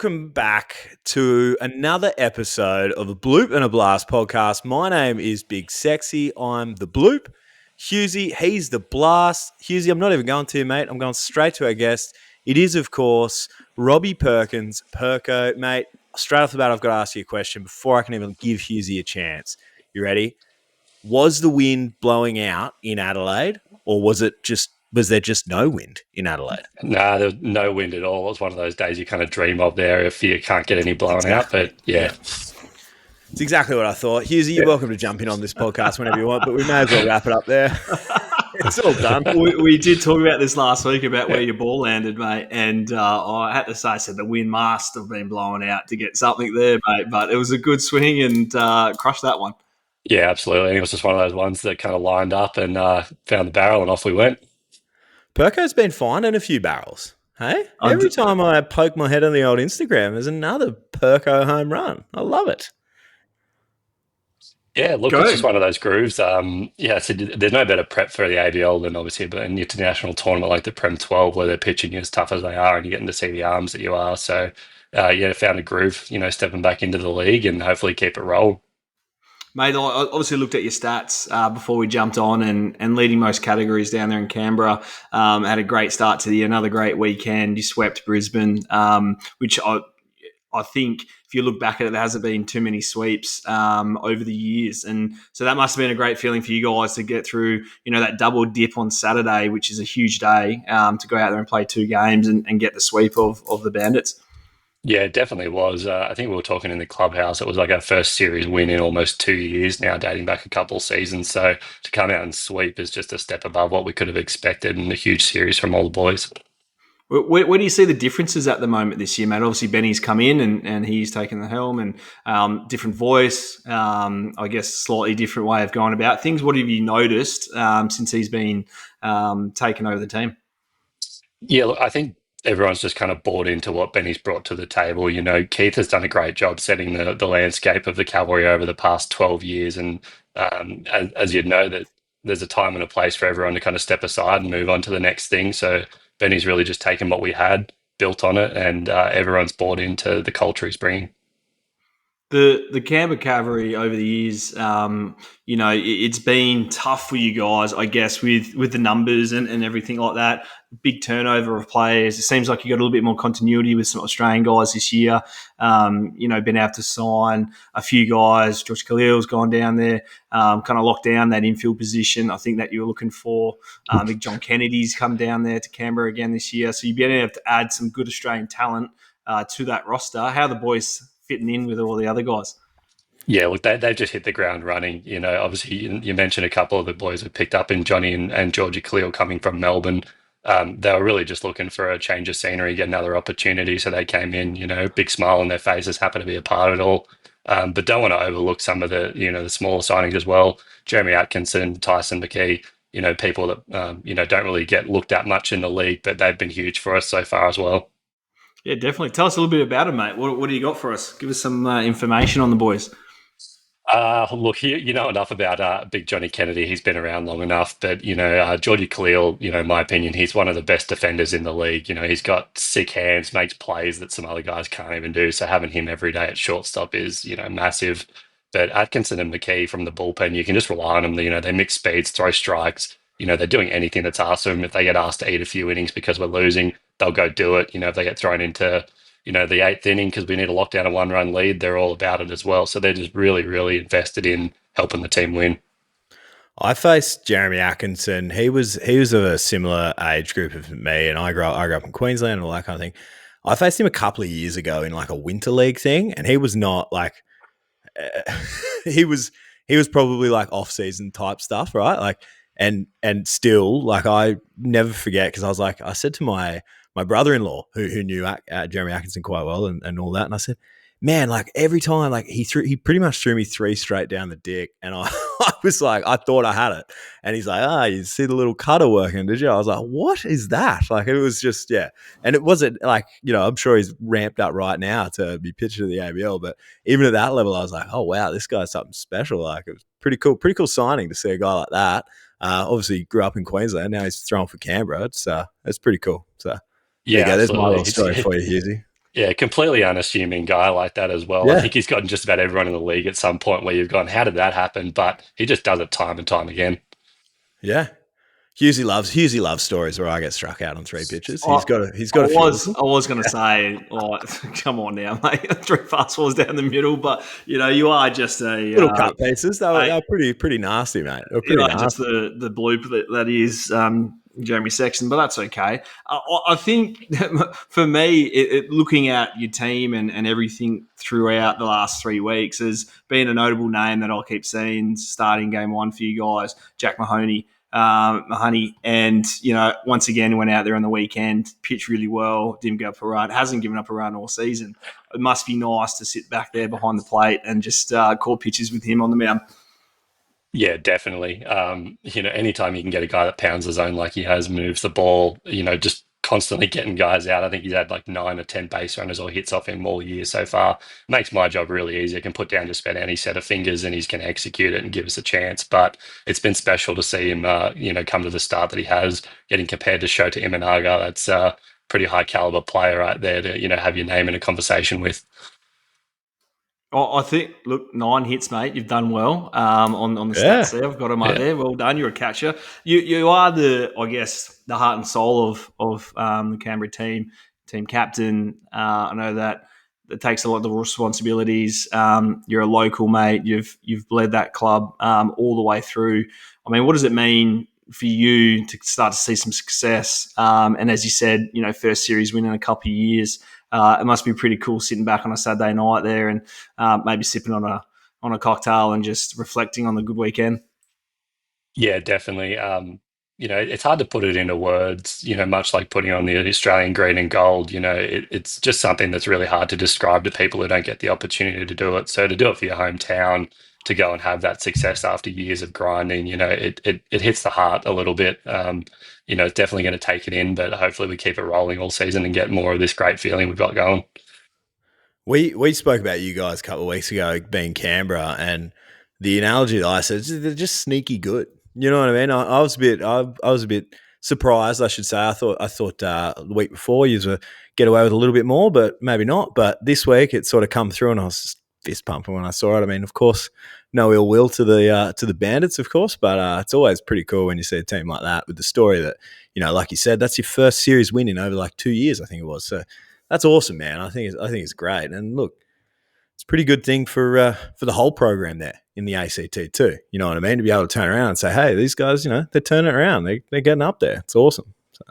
welcome back to another episode of the Bloop and a Blast podcast. My name is Big Sexy. I'm the Bloop. Hughesy, he's the Blast. Hughesy, I'm not even going to you, mate. I'm going straight to our guest. It is, of course, Robbie Perkins. Perko, mate, straight off the bat, I've got to ask you a question before I can even give Hughesy a chance. You ready? Was the wind blowing out in Adelaide, or was there just no wind in Adelaide? Nah, there was no wind at all. It was one of those days you kind of dream of there if you can't get any blowing out. But yeah. It's exactly what I thought. Hughesy, you're welcome to jump in on this podcast whenever you want, but we may as well wrap it up there. It's all done. We did talk about this last week about where your ball landed, mate, and I had to say, I said the wind must have been blowing out to get something there, mate, but it was a good swing and crushed that one. Yeah, absolutely. It was just one of those ones that kind of lined up and found the barrel and off we went. Perko's been finding a few barrels. Hey, every time I poke my head on the old Instagram, there's another Perko home run. I love it. Yeah, look, it's just one of those grooves. So there's no better prep for the ABL than obviously an international tournament like the Prem 12 where they're pitching you as tough as they are and you're getting to see the arms that you are. So, found a groove, stepping back into the league and hopefully keep it rolling. Mate, I obviously looked at your stats before we jumped on and leading most categories down there in Canberra. Had a great start to the year, another great weekend. You swept Brisbane, which I think if you look back at it, there hasn't been too many sweeps over the years. And so that must have been a great feeling for you guys to get through, that double dip on Saturday, which is a huge day, to go out there and play 2 games and get the sweep of the Bandits. Yeah, it definitely was. I think we were talking in the clubhouse. It was like our first series win in almost 2 years now, dating back a couple of seasons. So to come out and sweep is just a step above what we could have expected and a huge series from all the boys. Where do you see the differences at the moment this year, mate? Obviously, Benny's come in and he's taken the helm and different voice, I guess slightly different way of going about things. What have you noticed since he's been taken over the team? Yeah, look, I think everyone's just kind of bought into what Benny's brought to the table. Keith has done a great job setting the landscape of the Cavalry over the past 12 years. And as you'd know, that there's a time and a place for everyone to kind of step aside and move on to the next thing. So Benny's really just taken what we had, built on it, and everyone's bought into the culture he's bringing. The Canberra Cavalry over the years, it's been tough for you guys, I guess, with the numbers and everything like that. Big turnover of players. It seems like you got a little bit more continuity with some Australian guys this year. Been able to sign a few guys. George Khalil's gone down there, kind of locked down that infield position. I think that you were looking for. I think John Kennedy's come down there to Canberra again this year. So you've been able to add some good Australian talent to that roster. How are the boys fitting in with all the other guys? Yeah, look, they've just hit the ground running. Obviously, you mentioned a couple of the boys we picked up in Johnny and Georgie Khalil coming from Melbourne. They were really just looking for a change of scenery, get another opportunity. So they came in, big smile on their faces, happy to be a part of it all. But don't want to overlook some of the, the smaller signings as well. Jeremy Atkinson, Tyson McKee, people that, don't really get looked at much in the league, but they've been huge for us so far as well. Yeah, definitely. Tell us a little bit about him, mate. What do you got for us? Give us some information on the boys. Look, you know enough about Big Johnny Kennedy. He's been around long enough. But, Georgie Khalil, in my opinion, he's one of the best defenders in the league. He's got sick hands, makes plays that some other guys can't even do. So having him every day at shortstop is, massive. But Atkinson and McKee from the bullpen, you can just rely on them. They mix speeds, throw strikes. They're doing anything that's asked of them. If they get asked to eat a few innings because we're losing, they'll go do it. If they get thrown into, the 8th inning because we need to lock down a 1-run lead, they're all about it as well. So they're just really, really invested in helping the team win. I faced Jeremy Atkinson. He was of a similar age group of me, and I grew up in Queensland and all that kind of thing. I faced him a couple of years ago in like a winter league thing, and he was not like he was probably like off-season type stuff, right? Like. And still, like, I never forget because I said to my brother-in-law who knew Jeremy Atkinson quite well and all that, and I said, man, like every time, like he pretty much threw me 3 straight down the dick, and I was like, I thought I had it, and he's like, you see the little cutter working, did you? I was like, what is that? Like it was just and it wasn't like I'm sure he's ramped up right now to be pitched to the ABL, but even at that level, I was like, oh wow, this guy's something special. Like it was pretty cool signing to see a guy like that. Obviously, he grew up in Queensland. Now he's throwing for Canberra. It's pretty cool. So, yeah, there's my little story for you, Hughesy. Yeah, completely unassuming guy like that as well. I Yeah, think he's gotten just about everyone in the league at some point where you've gone, how did that happen? But he just does it time and time again. yeah. Hughesy loves stories where I get struck out on three pitches. I, He's I got a few of was them. I was going to say, like, come on now, mate, three fastballs down the middle, but you are just Little cut pieces. They a were pretty nasty, mate. They were you pretty know, just nasty. the bloop that is Jeremy Sexton, but that's okay. I think for me, looking at your team and everything throughout the last 3 weeks has been a notable name that I'll keep seeing starting game one for you guys, Jack Mahoney, and once again went out there on the weekend, pitched really well, didn't give up a run, hasn't given up a run all season. It must be nice to sit back there behind the plate and just call pitches with him on the mound. Yeah, definitely. Anytime you can get a guy that pounds the zone like he has, moves the ball, just constantly getting guys out. I think he's had like 9 or 10 base runners or hits off him all year so far. Makes my job really easy. I can put down just about any set of fingers and he's going to execute it and give us a chance. But it's been special to see him, come to the start that he has, getting compared to Shota Imanaga. That's a pretty high caliber player right there to, have your name in a conversation with. I think, look, 9 hits, mate. You've done well on the Yeah, stats there. I've got them up Yeah. there. Well done. You're a catcher. You are I guess, the heart and soul of the Canberra team captain. I know that it takes a lot of responsibilities. You're a local, mate. You've led that club all the way through. I mean, what does it mean for you to start to see some success? And as you said, first series win in a couple of years. It must be pretty cool sitting back on a Saturday night there and maybe sipping on a cocktail and just reflecting on the good weekend. Yeah, definitely. It's hard to put it into words, much like putting on the Australian green and gold, it's just something that's really hard to describe to people who don't get the opportunity to do it. So to do it for your hometown, to go and have that success after years of grinding, it hits the heart a little bit. It's definitely going to take it in, but hopefully we keep it rolling all season and get more of this great feeling we've got going. we spoke about you guys a couple of weeks ago being Canberra, and the analogy that I said is they're just sneaky good. You know what I mean? I was a bit surprised, I should say. I thought the week before you were get away with a little bit more, but maybe not. But this week it sort of come through, and I was just fist pumping when I saw it. I mean, of course, no ill will to the Bandits, of course, but it's always pretty cool when you see a team like that with the story that like you said, that's your first series win in over like 2 years, I think it was. So that's awesome, man. I think it's great, and look, it's a pretty good thing for the whole program there in the ACT too. You know what I mean? To be able to turn around and say, hey, these guys, they're turning it around. They're getting up there. It's awesome. So,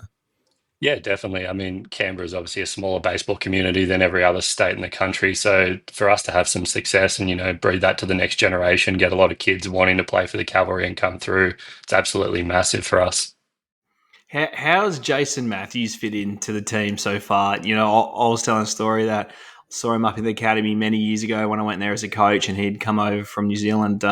Yeah, definitely. I mean, Canberra is obviously a smaller baseball community than every other state in the country. So for us to have some success and, breed that to the next generation, get a lot of kids wanting to play for the Cavalry and come through, it's absolutely massive for us. How's Jason Matthews fit into the team so far? I was telling a story that I saw him up in the academy many years ago when I went there as a coach, and he'd come over from New Zealand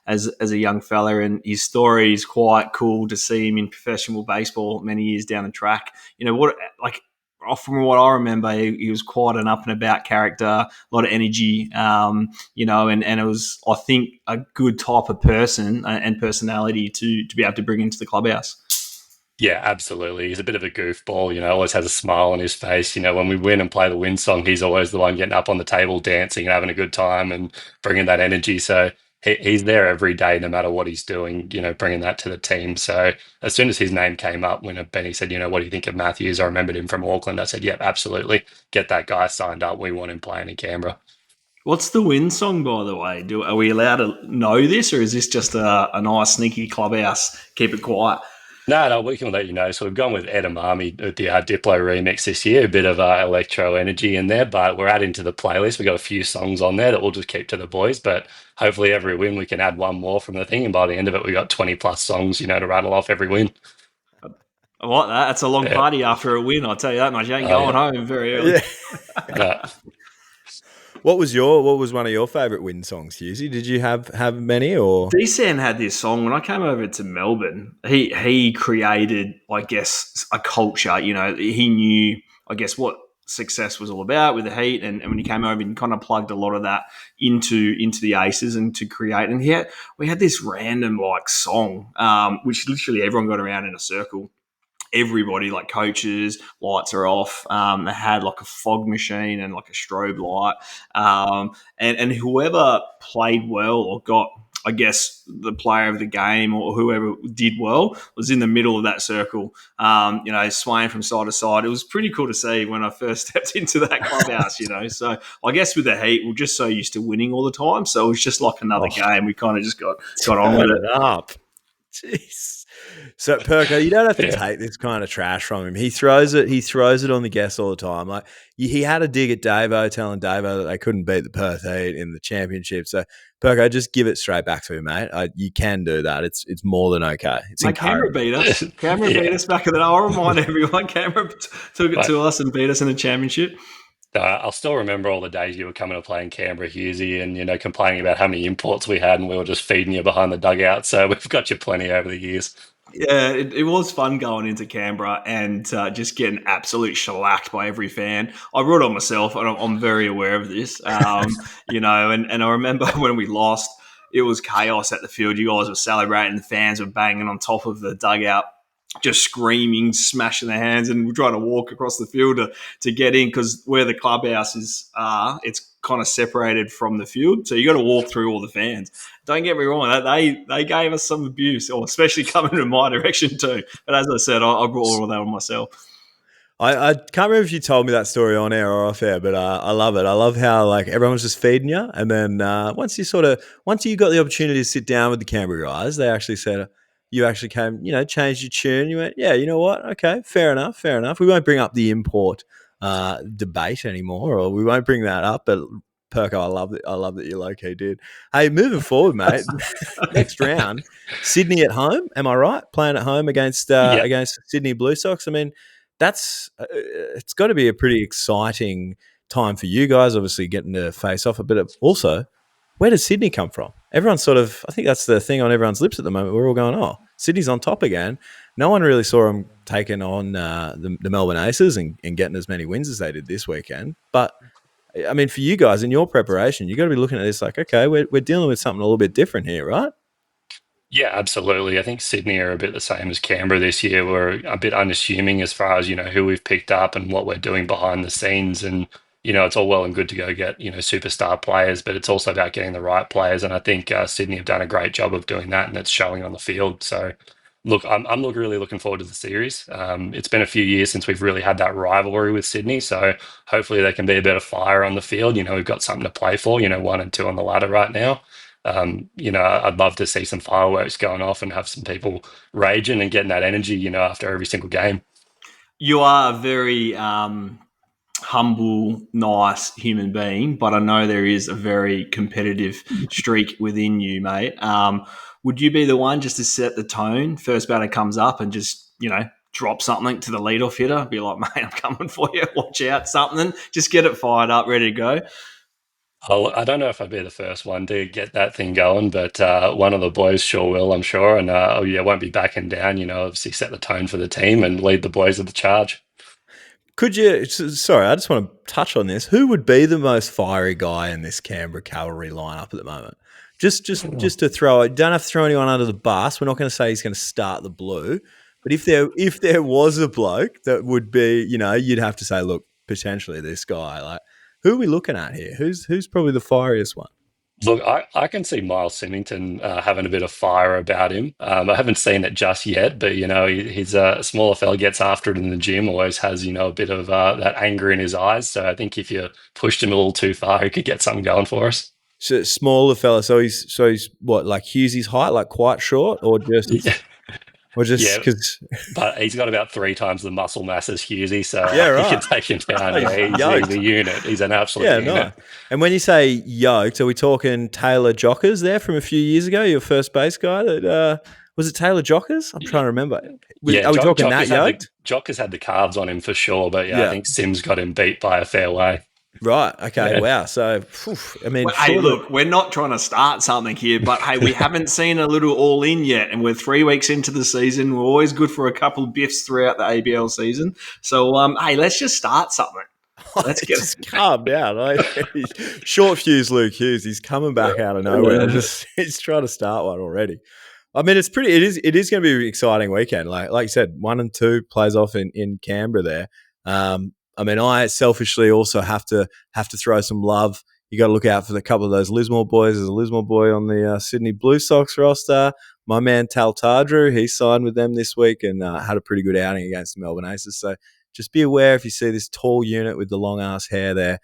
as a young fella, and his story is quite cool to see him in professional baseball many years down the track. From what I remember, he was quite an up and about character, a lot of energy, and it was, I think, a good type of person and personality to be able to bring into the clubhouse. Yeah, absolutely. He's a bit of a goofball, always has a smile on his face. When we win and play the win song, he's always the one getting up on the table, dancing and having a good time and bringing that energy. So he's there every day, no matter what he's doing, bringing that to the team. So as soon as his name came up, when Benny said, what do you think of Matthews? I remembered him from Auckland. I said, yep, absolutely. Get that guy signed up. We want him playing in Canberra. What's the win song, by the way? Are we allowed to know this, or is this just a nice, sneaky clubhouse? Keep it quiet. No, we can let you know. So we've gone with Edamame with the Diplo remix this year, a bit of electro energy in there, but we're adding to the playlist. We've got a few songs on there that we'll just keep to the boys, but hopefully every win we can add one more from the thing, and by the end of it, we've got 20 plus songs, to rattle off every win. I like that. It's a long Yeah. party after a win, I'll tell you that much. You ain't Oh, going home very early. yeah. No. What was one of your favourite win songs, Hughesy? Did you have many or? D-San had this song when I came over to Melbourne. He created, I guess, a culture. He knew, I guess, what success was all about with the Heat, and when he came over, he kind of plugged a lot of that into the Aces and to create. And we had this random song, which literally everyone got around in a circle. everybody, like coaches, lights are off. They had like a fog machine and like a strobe light. And whoever played well or got, I guess, the player of the game or whoever did well was in the middle of that circle, swaying from side to side. It was pretty cool to see when I first stepped into that clubhouse, So I guess with the Heat, we're just so used to winning all the time. So it was just like another game. We kind of just got on with it. Up. Jeez. So Perko, you don't have to take this kind of trash from him. He throws it on the guests all the time. Like he had a dig at Davo, telling Davo that they couldn't beat the Perth Heat in the championship. So Perko, just give it straight back to him, mate. You can do that. It's more than okay. It's Canberra beat us. Canberra beat us back in the day. I'll remind everyone, Canberra took it to us and beat us in the championship. I'll still remember all the days you were coming to play in Canberra, Hughesy, and complaining about how many imports we had, and we were just feeding you behind the dugout. So we've got you plenty over the years. Yeah, it was fun going into Canberra and just getting absolute shellacked by every fan. I brought on myself, and I'm very aware of this. And I remember when we lost, it was chaos at the field. You guys were celebrating, the fans were banging on top of the dugout, just screaming, smashing their hands, and we're trying to walk across the field to get in, because where the clubhouses are, it's kind of separated from the field, so you got to walk through all the fans. Don't get me wrong, they gave us some abuse, or especially coming in my direction too. But as I said, I brought all of that on myself. I can't remember if you told me that story on air or off air, but I love it. I love how like everyone was just feeding you, and then once you got the opportunity to sit down with the Canberra guys, they actually said, you actually came, changed your tune. You went, yeah, you know what? Okay, fair enough. We won't bring up the import debate anymore, or we won't bring that up. But Perko, I love that you low-key did. Hey, moving forward, mate. Next round, Sydney at home. Am I right? Playing at home against Sydney Blue Sox. I mean, that's it's got to be a pretty exciting time for you guys. Obviously, getting to face off a bit. Also, where does Sydney come from? Everyone's I think that's the thing on everyone's lips at the moment. We're all going, oh, Sydney's on top again. No one really saw them taking on the Melbourne Aces and getting as many wins as they did this weekend. But, I mean, for you guys in your preparation, you got to be looking at this like, okay, we're dealing with something a little bit different here, right? Yeah, absolutely. I think Sydney are a bit the same as Canberra this year. We're a bit unassuming as far as, who we've picked up and what we're doing behind the scenes. And, it's all well and good to go get, superstar players, but it's also about getting the right players. And I think Sydney have done a great job of doing that, and it's showing on the field. So, look, I'm really looking forward to the series. It's been a few years since we've really had that rivalry with Sydney. So hopefully there can be a bit of fire on the field. We've got something to play for, 1 and 2 on the ladder right now. I'd love to see some fireworks going off and have some people raging and getting that energy, after every single game. You are a very humble, nice human being, but I know there is a very competitive streak within you, mate. Would you be the one just to set the tone? First batter comes up and just, drop something to the leadoff hitter, be like, mate, I'm coming for you, watch out, something. Just get it fired up, ready to go. I don't know if I'd be the first one to get that thing going, but one of the boys sure will, I'm sure. And won't be backing down, obviously set the tone for the team and lead the boys of the charge. Could you, sorry, I just want to touch on this. Who would be the most fiery guy in this Canberra Cavalry lineup at the moment? Just to throw it, don't have to throw anyone under the bus. We're not going to say he's going to start the blue. But if there was a bloke that would be, you'd have to say, look, potentially this guy, like, who are we looking at here? Who's probably the fieriest one? Look, I can see Miles Symington having a bit of fire about him. I haven't seen it just yet, but, he's a smaller fella, gets after it in the gym, always has, a bit of that anger in his eyes. So I think if you pushed him a little too far, he could get something going for us. So smaller fella, so he's what, like Hughesy's height, like quite short, or just... Yeah. Or just because, but he's got about 3 times the muscle mass as Hughesy, so right. he can take him down. He's a unit. He's an absolute unit. No. And when you say yoked, are we talking Taylor Jockers there from a few years ago? Your first base guy that was it Taylor Jockers? I'm trying to remember. Are we talking Jockers that yoked? Jockers had the calves on him for sure, but I think Sims got him beat by a fair way. Right. Okay. Yeah. Wow. So, I mean, hey, look, we're not trying to start something here, but hey, we haven't seen a little all in yet, and we're 3 weeks into the season. We're always good for a couple of biffs throughout the ABL season. So, hey, let's just start something. Let's just calm down. Like, short fuse, Luke Hughes. He's coming back out of nowhere. He's trying to start one already. I mean, it is going to be an exciting weekend. Like you said, 1 and 2 plays off in Canberra there. I mean, I selfishly also have to throw some love. You got to look out for a couple of those Lismore boys. There's a Lismore boy on the Sydney Blue Sox roster. My man Tal Tardrew, he signed with them this week and had a pretty good outing against the Melbourne Aces. So just be aware if you see this tall unit with the long ass hair there.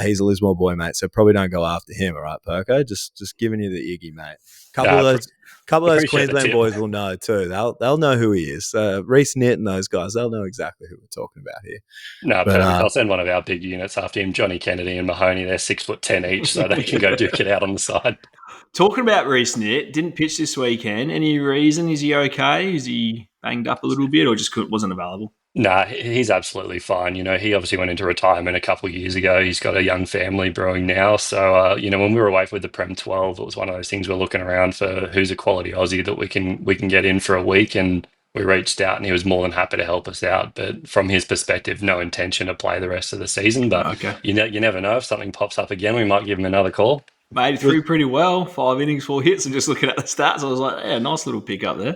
He's a Lismore boy, mate. So probably don't go after him, all right, Perko? Just giving you the Iggy, mate. Couple of those Queensland boys will know too. They'll know who he is. Reece Nitt and those guys, they'll know exactly who we're talking about here. No, perfect. I'll send one of our big units after him, Johnny Kennedy and Mahoney. They're 6'10" each, so they can go duke it out on the side. Talking about Reece Nitt, didn't pitch this weekend. Any reason? Is he okay? Is he banged up a little bit, or just wasn't available? Nah, he's absolutely fine. You know, he obviously went into retirement a couple of years ago. He's got a young family brewing now. So, you know, when we were away with the Prem 12, it was one of those things we're looking around for who's a quality Aussie that we can get in for a week. And we reached out and he was more than happy to help us out. But from his perspective, no intention to play the rest of the season. But you never know. If something pops up again, we might give him another call. Made through pretty well. 5 innings, 4 hits. And just looking at the stats, I was like, yeah, nice little pick up there.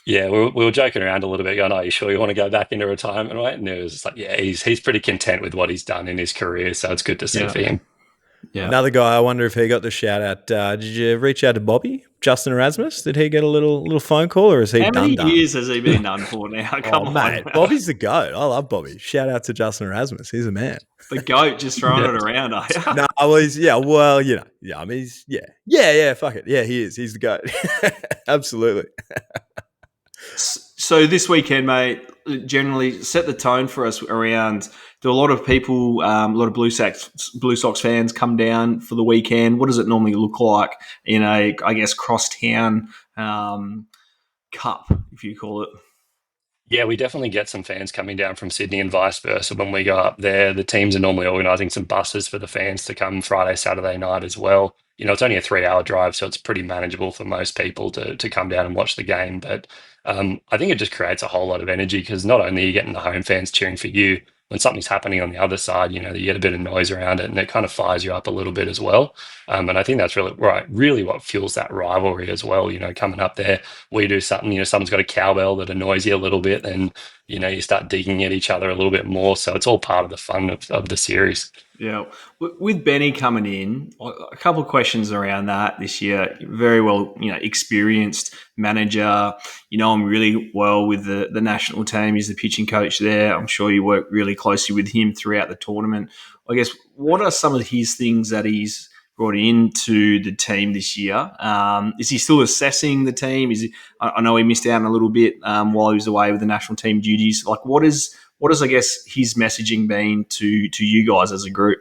Yeah, we were joking around a little bit, going, "Are you sure you want to go back into retirement?" Right? And it was just like, yeah, he's pretty content with what he's done in his career, so it's good to see for him. Yeah. Another guy, I wonder if he got the shout out. Did you reach out to Bobby, Justin Erasmus? Did he get a little phone call, or is he done? How many years has he been done for now? Come on, mate. Bobby's the GOAT. I love Bobby. Shout out to Justin Erasmus. He's a man. The GOAT, just throwing it around, are you? No, well, you know, I mean, fuck it. Yeah, he is. He's the GOAT. Absolutely. So this weekend, mate, generally set the tone for us around. Do a lot of people, a lot of Blue Sox fans come down for the weekend? What does it normally look like in a, I guess, cross-town cup, if you call it? Yeah, we definitely get some fans coming down from Sydney and vice versa when we go up there. The teams are normally organising some buses for the fans to come Friday, Saturday night as well. You know, it's only a 3-hour drive, so it's pretty manageable for most people to come down and watch the game. But I think it just creates a whole lot of energy because not only are you getting the home fans cheering for you, when something's happening on the other side, you know, you get a bit of noise around it and it kind of fires you up a little bit as well. And I think that's really what fuels that rivalry as well. You know, coming up there, we do something, you know, someone's got a cowbell that annoys you a little bit and, you know, you start digging at each other a little bit more. So it's all part of the fun of the series. Yeah. With Benny coming in, a couple of questions around that this year. Very well, you know, experienced manager. You know him really well with the national team. He's the pitching coach there. I'm sure you work really closely with him throughout the tournament. I guess, what are some of his things that he's brought into the team this year? Is he still assessing the team? I know he missed out on a little bit while he was away with the national team duties. Like, what is I guess his messaging been to you guys as a group?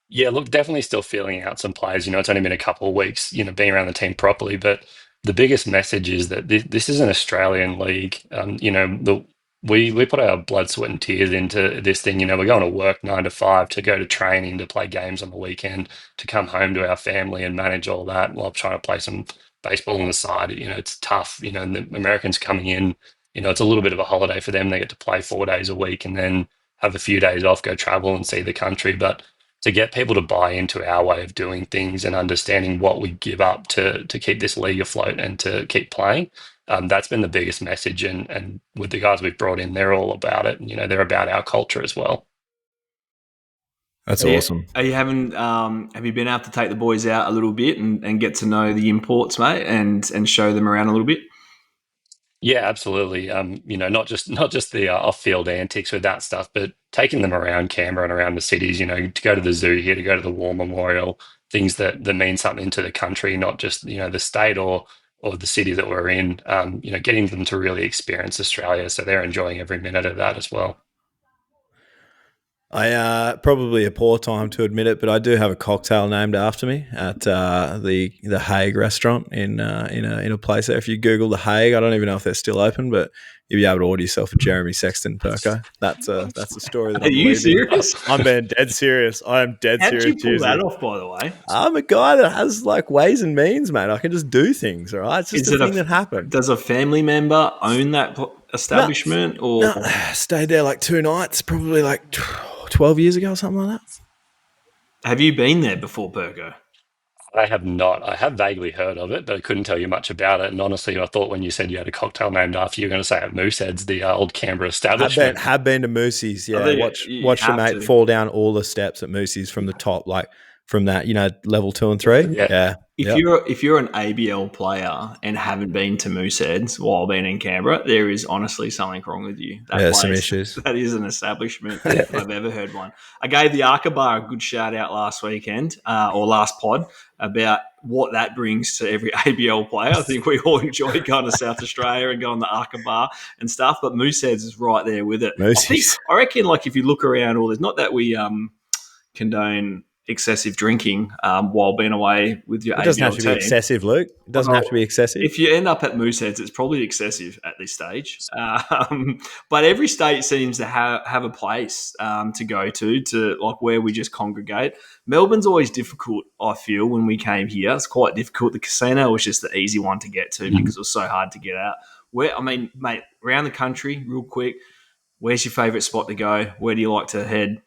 Yeah, look, definitely still feeling out some players. You know, it's only been a couple of weeks, you know, being around the team properly. But the biggest message is that this is an Australian league. You know, we put our blood, sweat, and tears into this thing. You know, we're going to work 9 to 5 to go to training, to play games on the weekend, to come home to our family and manage all that while trying to play some baseball on the side. You know, it's tough. You know, and the Americans coming in, you know, it's a little bit of a holiday for them. They get to play 4 days a week and then have a few days off, go travel and see the country. But to get people to buy into our way of doing things and understanding what we give up to keep this league afloat and to keep playing, that's been the biggest message. And with the guys we've brought in, they're all about it. You know, they're about our culture as well. That's awesome. Are you having? Have you been able to take the boys out a little bit and get to know the imports, mate, and show them around a little bit? Yeah, absolutely. You know, not just the off-field antics with that stuff, but taking them around Canberra and around the cities. You know, to go to the zoo here, to go to the War Memorial, things that mean something to the country, not just, you know, the state or the city that we're in. You know, getting them to really experience Australia, so they're enjoying every minute of that as well. I probably a poor time to admit it, but I do have a cocktail named after me at the Hague restaurant in a place there. If you Google the Hague, I don't even know if they're still open, but you'll be able to order yourself a Jeremy Sexton Perko. That's a story. That Are you serious? I'm being dead serious. I am dead serious. How'd you pull that off, by the way? I'm a guy that has like ways and means, man. I can just do things. All right, it's just a thing that happened. Does a family member own that establishment? No, stayed there like 2 nights, probably like 12 years ago or something like that. Have you been there before, Perko? I have not. I have vaguely heard of it, but I couldn't tell you much about it. And honestly, I thought when you said you had a cocktail named after you, were going to say at Moosehead's, the old Canberra establishment. Have been to Moosey's, I yeah. think Watch you your have mate to. fall down all the steps at Moosey's from the top, like from that, level 2 and 3. Yeah. If you're an ABL player and haven't been to Mooseheads while being in Canberra, there is honestly something wrong with you. That place, some issues. That is an establishment if I've ever heard one. I gave the Arca Bar a good shout out last weekend or last pod about what that brings to every ABL player. I think we all enjoy going to South Australia and going to Arca Bar and stuff, but Mooseheads is right there with it. I reckon, like, if you look around all this, not that we condone excessive drinking while being away with your ABL team. It doesn't have to be excessive, Luke. It doesn't have to be excessive. If you end up at Mooseheads, it's probably excessive at this stage. But every state seems to have a place to go to like where we just congregate. Melbourne's always difficult, I feel, when we came here. It's quite difficult. The casino was just the easy one to get to because it was so hard to get out. Mate, around the country, real quick, where's your favourite spot to go? Where do you like to head?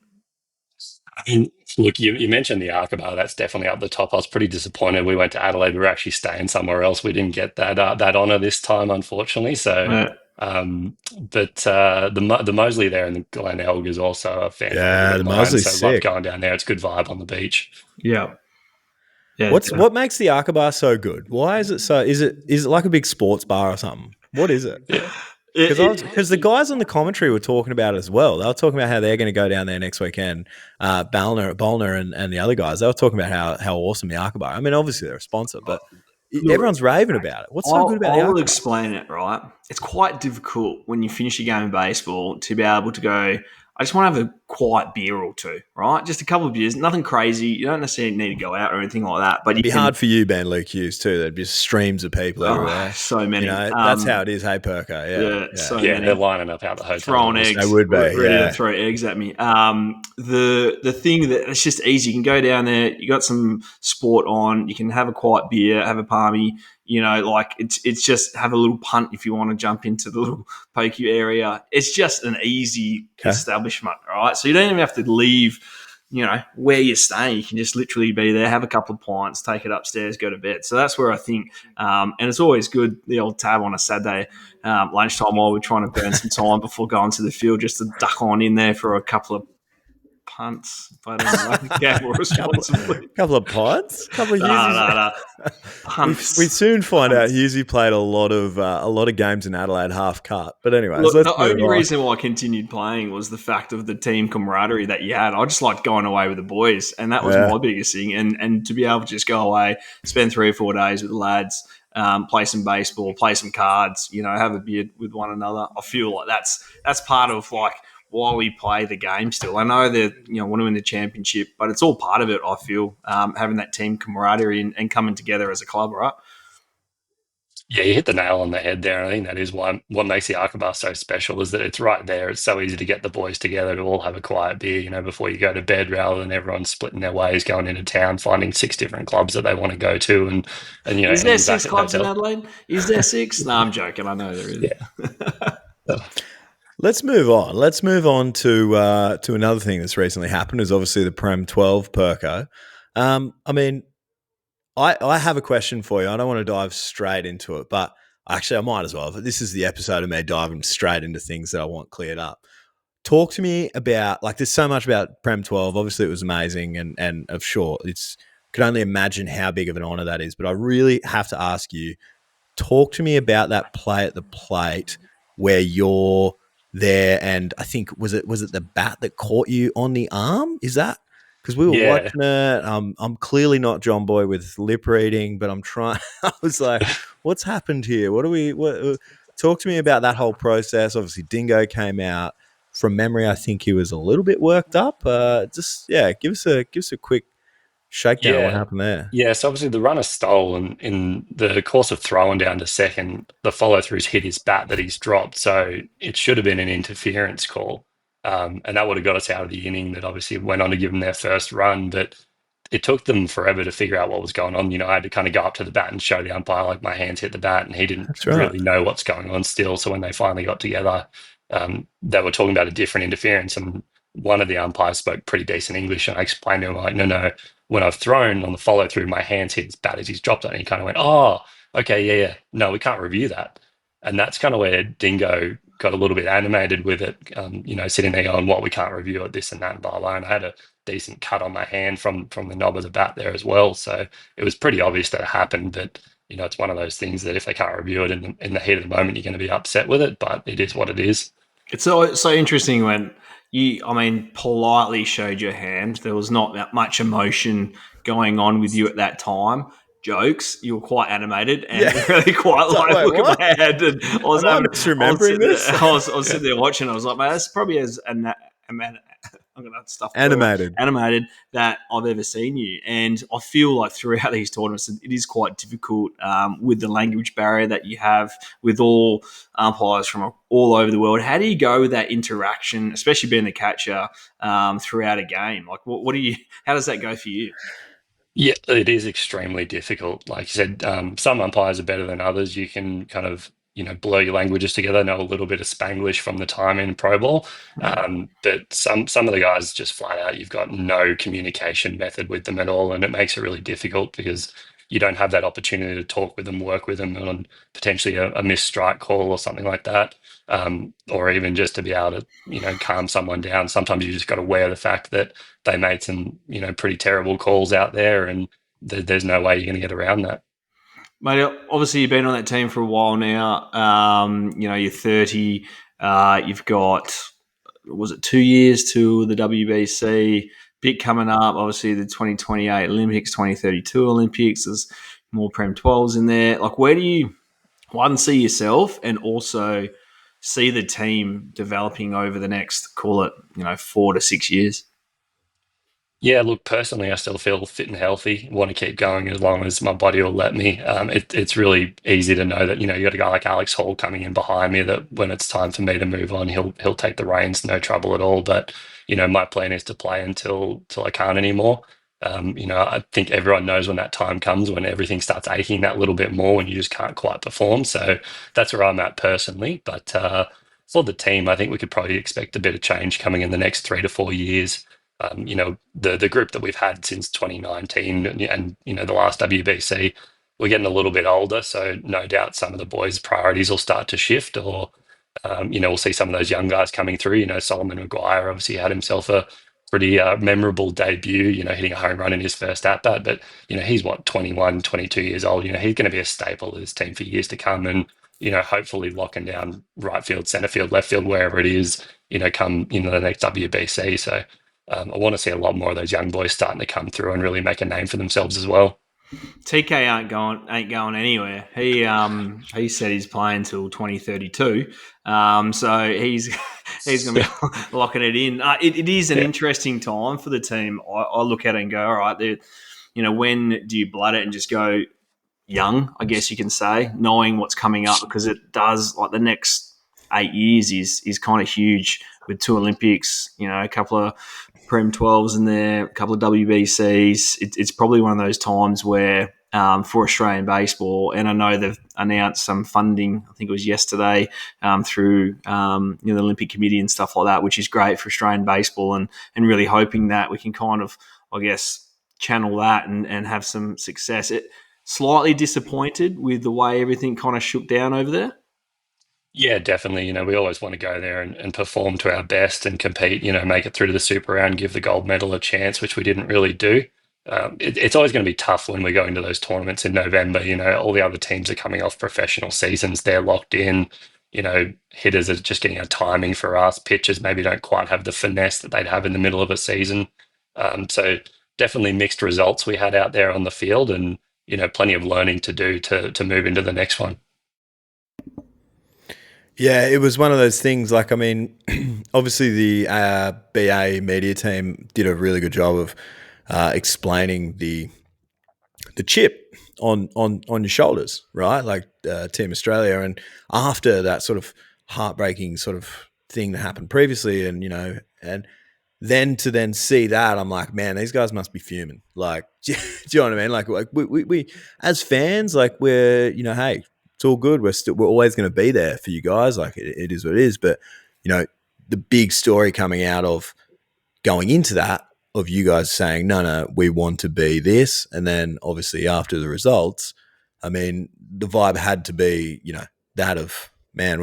I mean, look, you mentioned the Arca Bar. That's definitely up the top. I was pretty disappointed. We went to Adelaide. We were actually staying somewhere else. We didn't get that honour this time, unfortunately. So, but the Moseley there and the Glen Elg is also a fan. Yeah, the Moseley's sick. Love going down there. It's a good vibe on the beach. Yeah. What makes the Arca Bar so good? Why is it so? Is it like a big sports bar or something? What is it? Yeah. Because the guys on the commentary were talking about it as well. They were talking about how they're going to go down there next weekend. Ballner and the other guys, they were talking about how awesome the Arca Bar. I mean, obviously they're a sponsor, but everyone's raving about it. What's so good about the Arca Bar? I'll explain it, right? It's quite difficult when you finish a game of baseball to be able to go, I just want to have a quiet beer or two, right? Just a couple of beers, nothing crazy. You don't necessarily need to go out or anything like that. But it'd be hard for you, Ben Luke Hughes, too. There'd be streams of people everywhere. So many. That's how it is, hey, Perko. Yeah. So many. They're lining up out the hotel. Throwing eggs. They would be, ready to throw eggs at me. The thing that it's just easy. You can go down there. You got some sport on. You can have a quiet beer, have a palmy. It's just have a little punt if you want to jump into the little pokey area. It's just an easy establishment, right? So you don't even have to leave, where you're staying. You can just literally be there, have a couple of pints, take it upstairs, go to bed. So that's where I think, and it's always good, the old tab on a Saturday lunchtime while we're trying to burn some time before going to the field, just to duck on in there for a couple of punts, but gamble responsibly. Couple of pints, couple of No. Punts. We soon find out Hughesy played a lot of games in Adelaide half cut. But anyways, look, the only reason why I continued playing was the fact of the team camaraderie that you had. I just liked going away with the boys, and that was my biggest thing. And to be able to just go away, spend 3 or 4 days with the lads, play some baseball, play some cards, have a beer with one another. I feel like that's part of why we play the game still. I know that want to win the championship, but it's all part of it. I feel having that team camaraderie and coming together as a club, right? Yeah, you hit the nail on the head there. I think that is what makes the Arca Bar so special, is that it's right there. It's so easy to get the boys together to all have a quiet beer, before you go to bed, rather than everyone splitting their ways, going into town, finding 6 different clubs that they want to go to, and is there 6 clubs in Adelaide? Is there 6? No, I'm joking. I know there is. Yeah. Let's move on. Let's move on to another thing that's recently happened, is obviously the Prem 12 Perko. I have a question for you. I don't want to dive straight into it, but actually I might as well. This is the episode of me diving straight into things that I want cleared up. Talk to me about, there's so much about Prem 12. Obviously it was amazing and of sure, could only imagine how big of an honour that is, but I really have to ask you, talk to me about that play at the plate where you're there, and I think was it the bat that caught you on the arm? Is that because we were watching it? I'm clearly not John Boy with lip reading, but I'm trying. I was like, what's happened here? Talk to me about that whole process. Obviously, Dingo came out. From memory, I think he was a little bit worked up. Give us a quick shakedown of what happened there. Yeah, so obviously the runner stole, and in the course of throwing down to second, the follow-through's hit his bat that he's dropped, so it should have been an interference call, and that would have got us out of the inning. That obviously went on to give them their first run, but it took them forever to figure out what was going on. I had to kind of go up to the bat and show the umpire, my hands hit the bat, and he didn't really know what's going on still. So when they finally got together, they were talking about a different interference, and one of the umpires spoke pretty decent English, and I explained to him, no, when I've thrown on the follow through, my hands hit his bat as he's dropped it, and he kind of went, "Oh, okay, yeah, no, we can't review that." And that's kind of where Dingo got a little bit animated with it, sitting there going, "What, we can't review it, this and that, and blah blah." And I had a decent cut on my hand from the knob of the bat there as well, so it was pretty obvious that it happened. But it's one of those things that if they can't review it in the heat of the moment, you're going to be upset with it. But it is what it is. It's so interesting when politely showed your hand. There was not that much emotion going on with you at that time. Jokes, you were quite animated and really quite look at my hand. And I was misremembering this. I was sitting there watching. I was like, man, that's probably as I'm going to stuff animated that I've ever seen you. And I feel like throughout these tournaments, it is quite difficult with the language barrier that you have with all umpires from all over the world. How do you go with that interaction, especially being the catcher throughout a game? Like, how does that go for you? Yeah, it is extremely difficult. Like you said, some umpires are better than others. You can kind of, blur your languages together, know a little bit of Spanglish from the time in Pro Bowl. But some of the guys just flat out, you've got no communication method with them at all. And it makes it really difficult because you don't have that opportunity to talk with them, work with them on potentially a missed strike call or something like that. Or even just to be able to, calm someone down. Sometimes you just got to wear the fact that they made some, pretty terrible calls out there, and there's no way you're going to get around that. Mate, obviously you've been on that team for a while now. You're 30. You've got, was it 2 years to the WBC? Bit coming up, obviously the 2028 Olympics, 2032 Olympics. There's more Prem 12s in there. Like, where do you, one, see yourself and also see the team developing over the next, call it, 4 to 6 years? Yeah, look, personally, I still feel fit and healthy. Want to keep going as long as my body will let me. It's really easy to know that you got a guy like Alex Hall coming in behind me. That when it's time for me to move on, he'll take the reins, no trouble at all. But my plan is to play until I can't anymore. I think everyone knows when that time comes when everything starts aching that little bit more when you just can't quite perform. So that's where I'm at personally. But for the team, I think we could probably expect a bit of change coming in the next 3 to 4 years. The group that we've had since 2019 and the last WBC, we're getting a little bit older, so no doubt some of the boys' priorities will start to shift, or we'll see some of those young guys coming through. Solomon Maguire obviously had himself a pretty memorable debut, hitting a home run in his first at-bat, but he's 21, 22 years old. He's going to be a staple of this team for years to come, and hopefully locking down right field, center field, left field, wherever it is, come the next WBC. So I want to see a lot more of those young boys starting to come through and really make a name for themselves as well. TK ain't going anywhere. He said he's playing till 2032. So he's going to be locking it in. It is an interesting time for the team. I look at it and go, all right, when do you blood it and just go young, I guess you can say, knowing what's coming up, because it does, like, the next 8 years is kind of huge with 2 Olympics, a couple of Prem 12s in there, a couple of WBCs. It's probably one of those times where for Australian baseball, and I know they've announced some funding, I think it was yesterday, through the Olympic Committee and stuff like that, which is great for Australian baseball, and really hoping that we can kind of, I guess, channel that and have some success. Slightly disappointed with the way everything kind of shook down over there. Yeah, definitely. We always want to go there and perform to our best and compete, make it through to the super round, give the gold medal a chance, which we didn't really do. It's always going to be tough when we go into those tournaments in November. All the other teams are coming off professional seasons. They're locked in. Hitters are just getting a timing for us. Pitchers maybe don't quite have the finesse that they'd have in the middle of a season. So definitely mixed results we had out there on the field, and, plenty of learning to do to move into the next one. Yeah, it was one of those things. Like, I mean, obviously the BA media team did a really good job of explaining the chip on your shoulders, right? Like Team Australia, and after that sort of heartbreaking sort of thing that happened previously, and and then to see that, I'm like, man, these guys must be fuming. Like, do you know what I mean? Like we as fans, like, we're, hey, it's all good. We're always going to be there for you guys. Like, it is what it is. But the big story coming out of going into that, of you guys saying, no, we want to be this. And then obviously after the results, I mean, the vibe had to be, that of, man,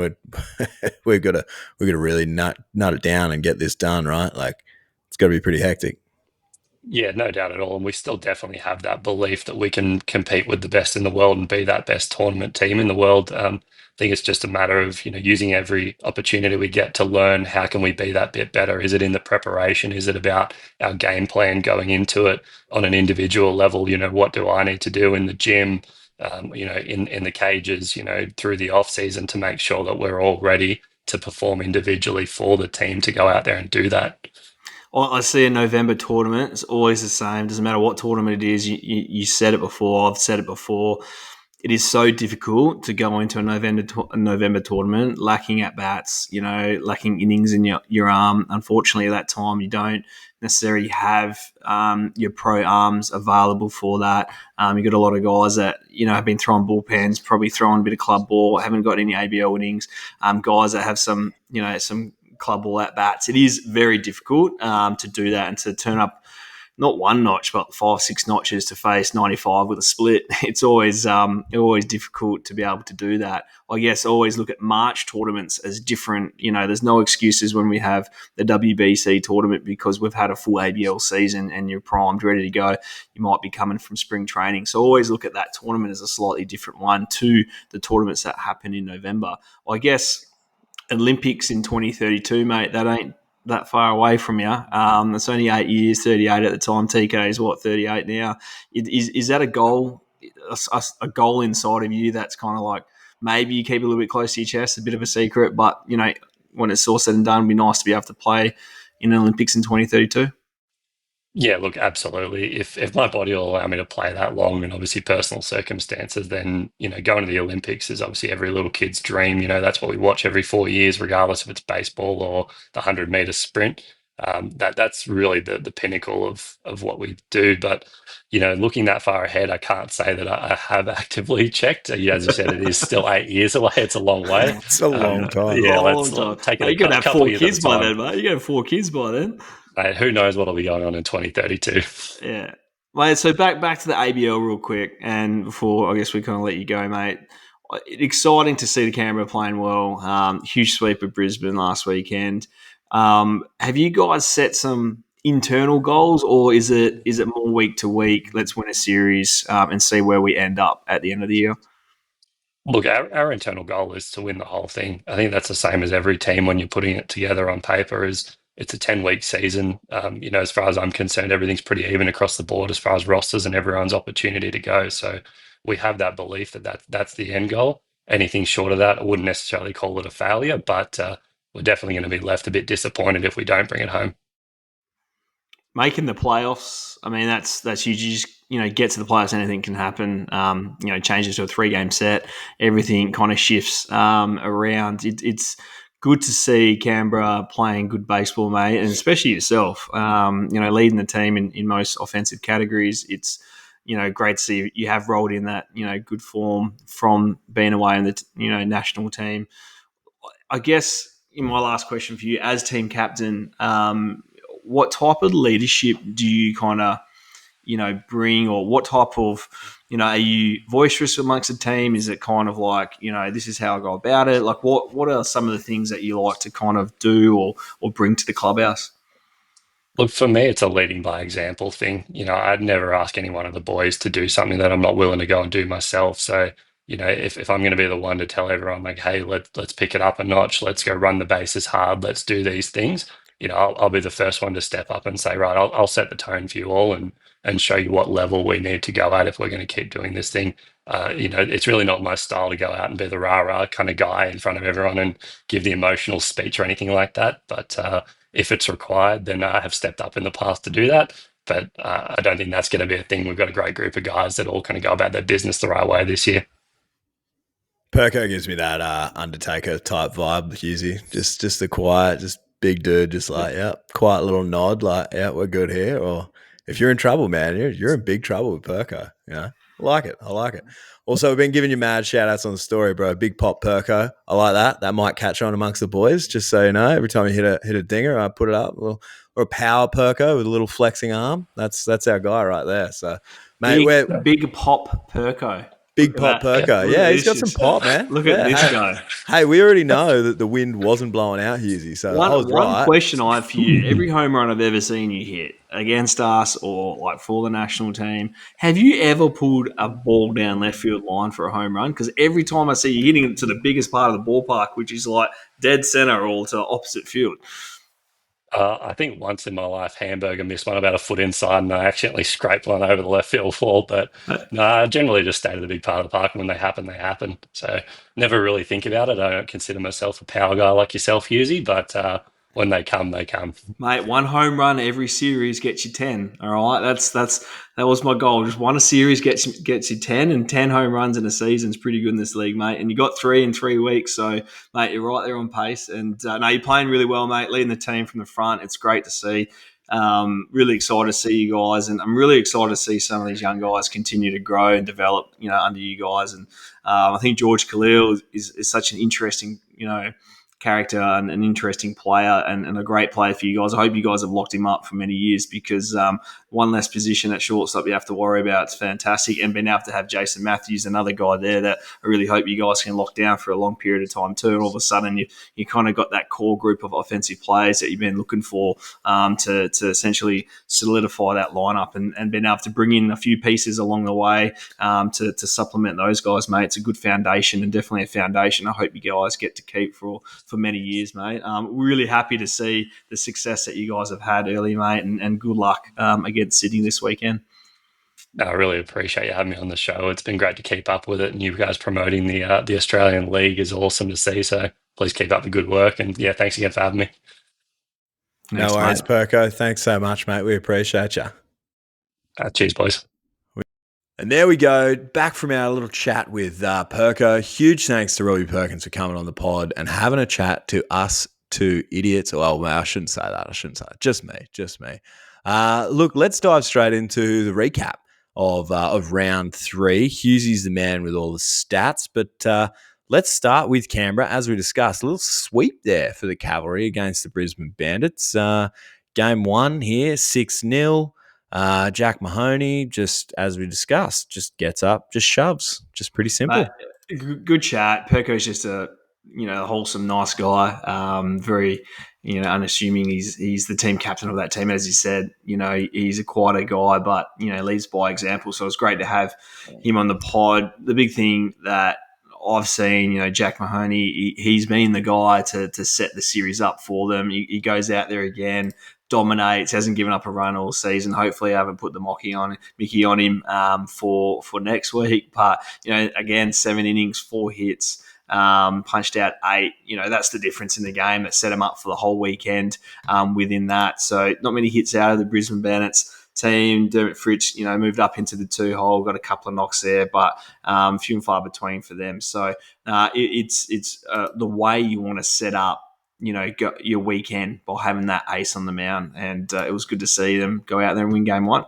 we're gonna really nut it down and get this done, right? Like, it's got to be pretty hectic. Yeah, no doubt at all. And we still definitely have that belief that we can compete with the best in the world and be that best tournament team in the world. I think it's just a matter of, using every opportunity we get to learn how can we be that bit better. Is it in the preparation? Is it about our game plan going into it on an individual level? What do I need to do in the gym, in the cages, through the off season to make sure that we're all ready to perform individually for the team to go out there and do that. I see a November tournament. It's always the same. Doesn't matter what tournament it is. You said it before. I've said it before. It is so difficult to go into a November tournament lacking at bats, lacking innings in your arm. Unfortunately, at that time, you don't necessarily have your pro arms available for that. You've got a lot of guys that, have been throwing bullpens, probably throwing a bit of club ball, haven't got any ABL innings. Guys that have some club ball at bats. It is very difficult to do that and to turn up not one notch, but 5-6 notches to face 95 with a split. It's always difficult to be able to do that. I guess I always look at March tournaments as different. There's no excuses when we have the WBC tournament because we've had a full ABL season and you're primed, ready to go. You might be coming from spring training. So I always look at that tournament as a slightly different one to the tournaments that happen in November. I guess Olympics in 2032, mate, that ain't that far away from you. It's only 8 years, 38 at the time. TK is 38 now. Is that a goal, a goal inside of you that's kind of like maybe you keep a little bit close to your chest, a bit of a secret, but, when it's all said and done, it'd be nice to be able to play in the Olympics in 2032? Yeah, look, absolutely. If my body will allow me to play that long and obviously personal circumstances, then, going to the Olympics is obviously every little kid's dream. That's what we watch every 4 years, regardless if it's baseball or the 100-meter sprint. That's really the pinnacle of what we do. But, looking that far ahead, I can't say that I have actively checked. As you said, it is still 8 years away. It's a long way. It's a long time. Yeah, long let's time. take it You're going to have 4 years kids at a by time. then, mate. You're going to have 4 kids by then. Mate, who knows what'll be going on in 2032? Yeah. Mate, so back to the ABL real quick, and before I guess we kind of let you go, mate. Exciting to see the Canberra playing well. Huge sweep of Brisbane last weekend. Have you guys set some internal goals, or is it more week to week? Let's win a series and see where we end up at the end of the year. Look, our internal goal is to win the whole thing. I think that's the same as every team when you're putting it together on paper. It's a 10-week season. As far as I'm concerned, everything's pretty even across the board as far as rosters and everyone's opportunity to go. So we have that belief that's the end goal. Anything short of that, I wouldn't necessarily call it a failure, but we're definitely going to be left a bit disappointed if we don't bring it home. Making the playoffs, I mean, that's huge. You just, get to the playoffs, anything can happen. Changes to a 3-game set, everything kind of shifts around. It's good to see Canberra playing good baseball, mate, and especially yourself, leading the team in most offensive categories. It's, great to see you have rolled in that, good form from being away in the, national team. I guess in my last question for you, as team captain, what type of leadership do you kind of, bring, or what type of, are you boisterous amongst the team? Is it kind of like, this is how I go about it? Like what are some of the things that you like to kind of do or bring to the clubhouse? Look, for me, it's a leading by example thing. I'd never ask any one of the boys to do something that I'm not willing to go and do myself. So, if I'm going to be the one to tell everyone, like, hey, let's pick it up a notch, let's go run the bases hard, let's do these things. I'll be the first one to step up and say, right, I'll set the tone for you all and show you what level we need to go at if we're going to keep doing this thing. It's really not my style to go out and be the rah-rah kind of guy in front of everyone and give the emotional speech or anything like that. But if it's required, then I have stepped up in the past to do that. But I don't think that's going to be a thing. We've got a great group of guys that all kind of go about their business the right way this year. Perko gives me that Undertaker type vibe, Hughesy. Just the quiet, just big dude, just like, yeah, quiet little nod, like, yeah, we're good here. Or if you're in trouble, man, you're in big trouble with Perko. I like it. Also, we've been giving you mad shout outs on the story, bro. Big pop Perko. I like that. That might catch on amongst the boys, just so you know. Every time you hit a dinger, I put it up. We'll or a power perko with a little flexing arm. That's our guy right there. So, mate, we're big pop perko. big pop perko. Yeah, he's got some pop, man. Look yeah, at this hey, guy. Hey, we already know that the wind wasn't blowing out Hughesy, so I was One right. question I have for you: every home run I've ever seen you hit against us or like for the national team, have you ever pulled a ball down left field line for a home run? Because every time I see you hitting it to the biggest part of the ballpark, which is like dead center or to opposite field. I think once in my life, Hamburger missed one about a foot inside, and I accidentally scraped one over the left field wall. But no, I generally just stay to the big part of the park, and when they happen, they happen. So never really think about it. I don't consider myself a power guy like yourself, Hughesy, but when they come, they come. Mate, one home run every series gets you 10. All right, that was my goal. Just one a series gets you 10, and 10 home runs in a season is pretty good in this league, mate. And you got 3 in 3 weeks, so mate, you're right there on pace. And no, you're playing really well, mate. Leading the team from the front, it's great to see. Really excited to see you guys, and I'm really excited to see some of these young guys continue to grow and develop, under you guys. And I think George Khalil is such an interesting, character and an interesting player and a great player for you guys. I hope you guys have locked him up for many years because one less position at shortstop you have to worry about. It's fantastic. And being able to have Jason Matthews, another guy there that I really hope you guys can lock down for a long period of time too. And all of a sudden you kind of got that core group of offensive players that you've been looking for to essentially solidify that lineup and being able to bring in a few pieces along the way to supplement those guys, mate. It's a good foundation and definitely a foundation I hope you guys get to keep for many years, mate. Really happy to see the success that you guys have had early, mate, and good luck against Sydney this weekend. I really appreciate you having me on the show. It's been great to keep up with it, and you guys promoting the Australian League is awesome to see. So please keep up the good work, and yeah, thanks again for having me. No worries, Perko. Thanks so much, mate. We appreciate you. Cheers, boys. And there we go, back from our little chat with Perko. Huge thanks to Robbie Perkins for coming on the pod and having a chat to us two idiots. Well, I shouldn't say that. Just me. Look, let's dive straight into the recap of round 3. Hughesy's the man with all the stats, but let's start with Canberra. As we discussed, a little sweep there for the Cavalry against the Brisbane Bandits. Game 1 here, 6-0. Jack Mahoney, just as we discussed, just gets up, just shoves, just pretty simple. Good chat. Perko's just a wholesome, nice guy. Very unassuming. He's the team captain of that team, as you said. He's a quieter guy, but leads by example. So it's great to have him on the pod. The big thing that I've seen, Jack Mahoney, he's been the guy to set the series up for them. He goes out there again, dominates, hasn't given up a run all season. Hopefully I haven't put the Mickey on him for next week. But, again, 7 innings, 4 hits, punched out 8. That's the difference in the game that set him up for the whole weekend within that. So not many hits out of the Brisbane Bandits team. Dermot Fritsch, moved up into the 2-hole, got a couple of knocks there, but few and far between for them. So it's the way you want to set up your weekend by having that ace on the mound. And it was good to see them go out there and win game 1.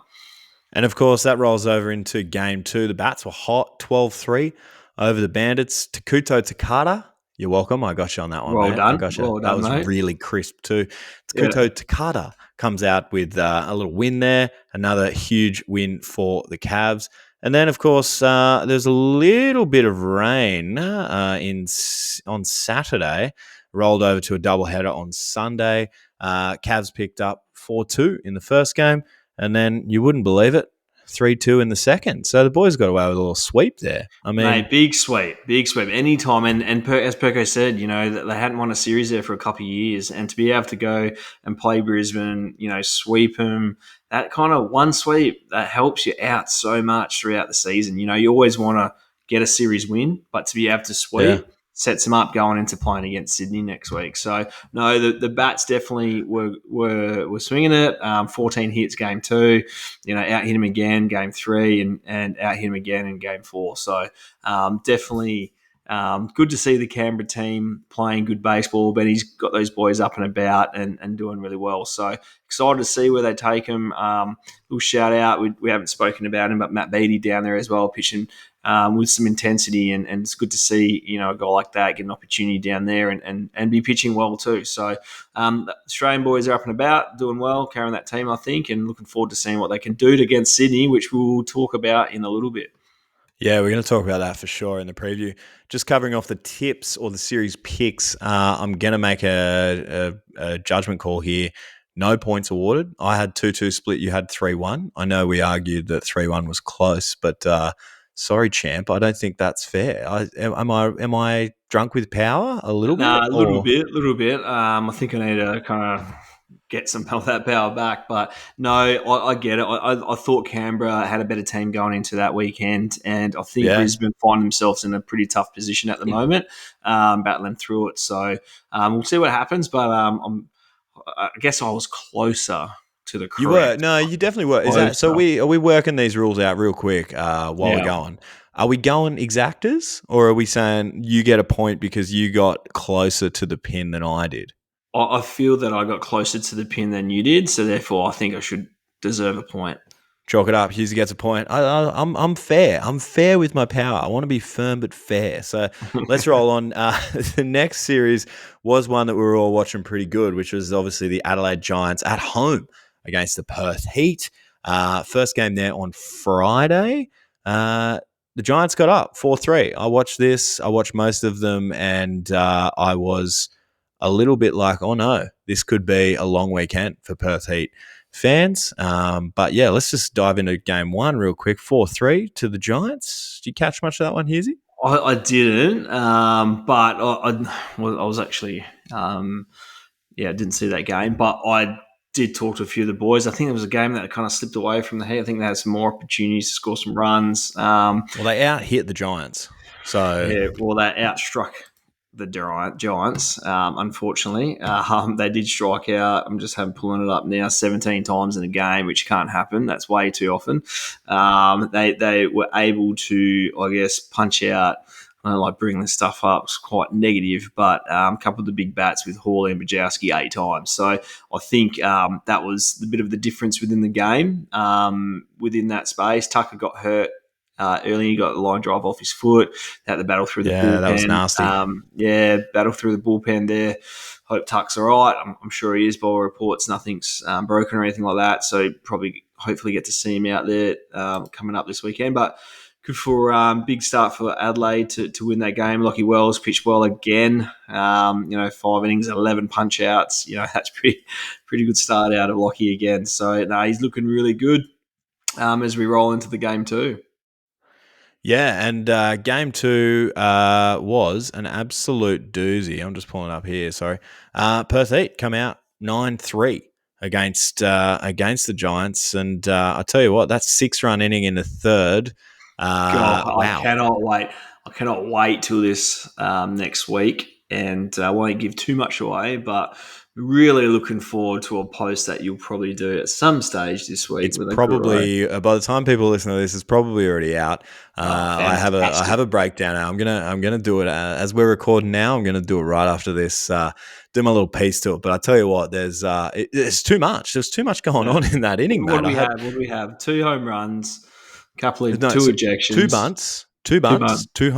And, of course, that rolls over into game 2. The Bats were hot, 12-3 over the Bandits. Takuto Takata, you're welcome. I got you on that one, Well man. done. I got you. Well done, that was mate. really crisp too. Takuto Takata comes out with a little win there. Another huge win for the Cavs. And then, of course, there's a little bit of rain on Saturday. Rolled over to a doubleheader on Sunday. Cavs picked up 4-2 in the first game, and then you wouldn't believe it, 3-2 in the second. So the boys got away with a little sweep there. I mean, mate, big sweep. Anytime, and as Perko said, that they hadn't won a series there for a couple of years, and to be able to go and play Brisbane, sweep them, that kind of one sweep that helps you out so much throughout the season. You always want to get a series win, but to be able to sweep sets them up going into playing against Sydney next week. So no, the Bats definitely were swinging it. 14 hits game 2, out hit him again game 3, and out hit him again in game 4. So definitely good to see the Canberra team playing good baseball. Benny's got those boys up and about and doing really well. So excited to see where they take him. Little shout out. We haven't spoken about him, but Matt Beattie down there as well, pitching with some intensity. And it's good to see, a guy like that get an opportunity down there and be pitching well too. So Australian boys are up and about, doing well, carrying that team, I think, and looking forward to seeing what they can do against Sydney, which we'll talk about in a little bit. Yeah, we're going to talk about that for sure in the preview. Just covering off the tips or the series picks, I'm going to make a judgment call here. No points awarded. I had 2-2 split. You had 3-1. I know we argued that 3-1 was close, but sorry, champ. I don't think that's fair. Am I drunk with power a little bit? A little bit. I think I need to kind of get some of that power back. But no, I get it. I thought Canberra had a better team going into that weekend, and I think Brisbane find themselves in a pretty tough position at the moment, battling through it. So we'll see what happens. But I guess I was closer to the correct. You were. No, you definitely were. Is that so? Are we working these rules out real quick while we're going? Are we going exactors, or are we saying you get a point because you got closer to the pin than I did? I feel that I got closer to the pin than you did, so therefore I think I should deserve a point. Chalk it up. Hughesy gets a point. I'm fair. I'm fair with my power. I want to be firm but fair. So let's roll on. The next series was one that we were all watching pretty good, which was obviously the Adelaide Giants at home against the Perth Heat. First game there on Friday. The Giants got up 4-3. I watched this. I watched most of them, and I was a little bit like, oh no, this could be a long weekend for Perth Heat fans. But yeah, let's just dive into game one real quick. 4-3 to the Giants. Did you catch much of that one, Hughesy? I didn't, but I was actually, I didn't see that game, but I did talk to a few of the boys. I think it was a game that kind of slipped away from the Heat. I think they had some more opportunities to score some runs. Well, they out-hit the Giants. So yeah, well, they outstruck the Giants, unfortunately. They did strike out. I'm just pulling it up now, 17 times in a game, which can't happen. That's way too often. They were able to, I guess, punch out. I don't like bringing this stuff up. It's quite negative, but a couple of the big bats with Hawley and Bajowski 8 times. So I think that was a bit of the difference within the game, within that space. Tucker got hurt early. He got the line drive off his foot. They had the battle through the bullpen. Yeah, that was nasty. Battle through the bullpen there. Hope Tuck's all right. I'm sure he is. By all reports, nothing's broken or anything like that. So hopefully get to see him out there coming up this weekend. But good for big start for Adelaide to win that game. Lockie Wells pitched well again. 5 innings, 11 punch outs. That's pretty good start out of Lockie again. So he's looking really good as we roll into the game too. Yeah, and game two was an absolute doozy. I'm just pulling up here, sorry. Perth Heat come out 9-3 against the Giants. And I tell you what, that's 6-run inning in the third. Wow. I cannot wait. I cannot wait till this next week. And I won't give too much away, but really looking forward to a post that you'll probably do at some stage this week. It's probably by the time people listen to this, it's probably already out. I have a breakdown now. I'm gonna do it as we're recording now. I'm gonna do it right after this. Do my little piece to it. But I tell you what, there's too much. There's too much going on in that inning, what mate. What do we have? 2 home runs, two ejections, 2 bunts, 2 bunts, 2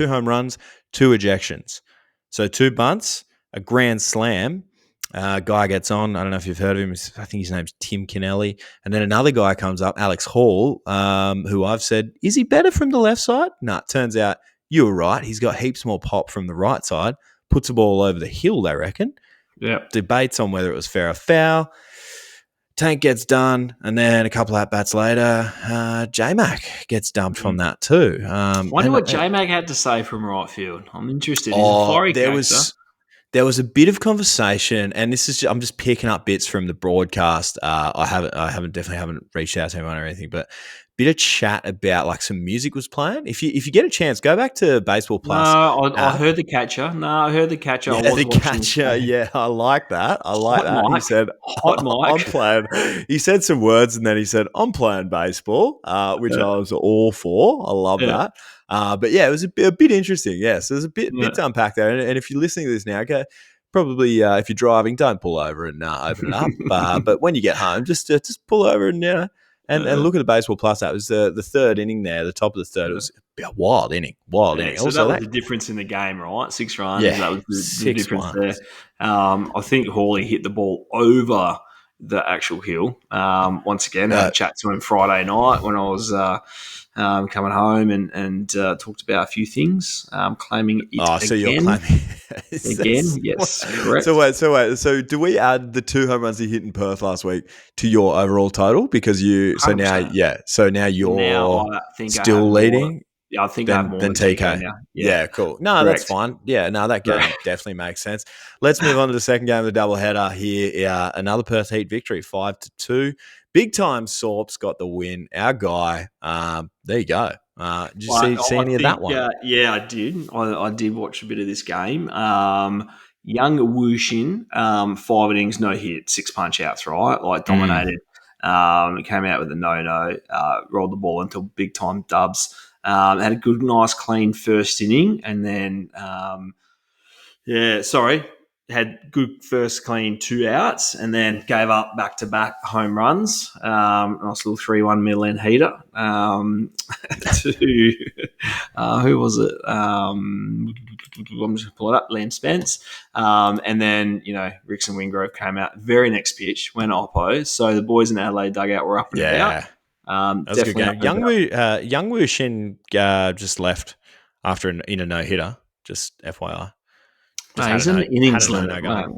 home runs, 2 ejections. So 2 bunts. A grand slam, guy gets on. I don't know if you've heard of him. I think his name's Tim Kennelly. And then another guy comes up, Alex Hall, who I've said, is he better from the left side? No, it turns out you were right. He's got heaps more pop from the right side. Puts the ball over the hill, they reckon. Yeah. Debates on whether it was fair or foul. Tank gets done, and then a couple of at-bats later, J-Mac gets dumped from that too. Wonder what J-Mac had to say from right field. I'm interested. There was a bit of conversation, and this is I'm just picking up bits from the broadcast. I haven't reached out to anyone or anything, but bit of chat about like some music was playing. If you get a chance, go back to Baseball Plus. No, I heard the catcher. I heard the catcher. Yeah, the catcher. Yeah, I like that. Mike. He said, Hot Mike. I'm playing. He said some words, and then he said, I'm playing baseball, which I was all for. I love that. But yeah, it was a bit interesting. Yeah, so there's a bit to unpack there. And if you're listening to this now, okay, probably if you're driving, don't pull over and open it up. But when you get home, just pull over and and look at the baseball plus. That was the third inning there, the top of the third. It was a wild inning. So Also, that was the difference in the game, right? 6 runs. Yeah, that was the difference runs. there. I think Hawley hit the ball over the actual hill. Once again, had a chat to him Friday night when I was coming home and talked about a few things, claiming it so again. You're claiming again? Yes, correct. So wait. So do we add the 2 home runs he hit in Perth last week to your overall total? Because so now you're I think still leading. Yeah, I think I have more than TK now. Yeah, cool. No, correct. That's fine. Yeah, no, that game definitely makes sense. Let's move on to the second game of the doubleheader here. Another Perth Heat victory, 5-2. Big time Sorps got the win. Our guy, there you go. Did you see any of that one? Yeah, I did. I did watch a bit of this game. Young Wushin, 5 innings, no hit, 6 punch outs, right? Like dominated. Came out with a no, rolled the ball until big time dubs. Had a good, nice, clean first inning, and then had good first clean 2 outs, and then gave up back-to-back home runs. Nice little 3-1 middle-end heater to who was it? I'm just going to pull it up, Liam Spence. And then, Ricks and Wingrove came out very next pitch, went oppo. So the boys in Adelaide dugout were up and about. That was a good game. Young Woo Shin just left after in a no-hitter, just FYI. He's an innings limit. I know,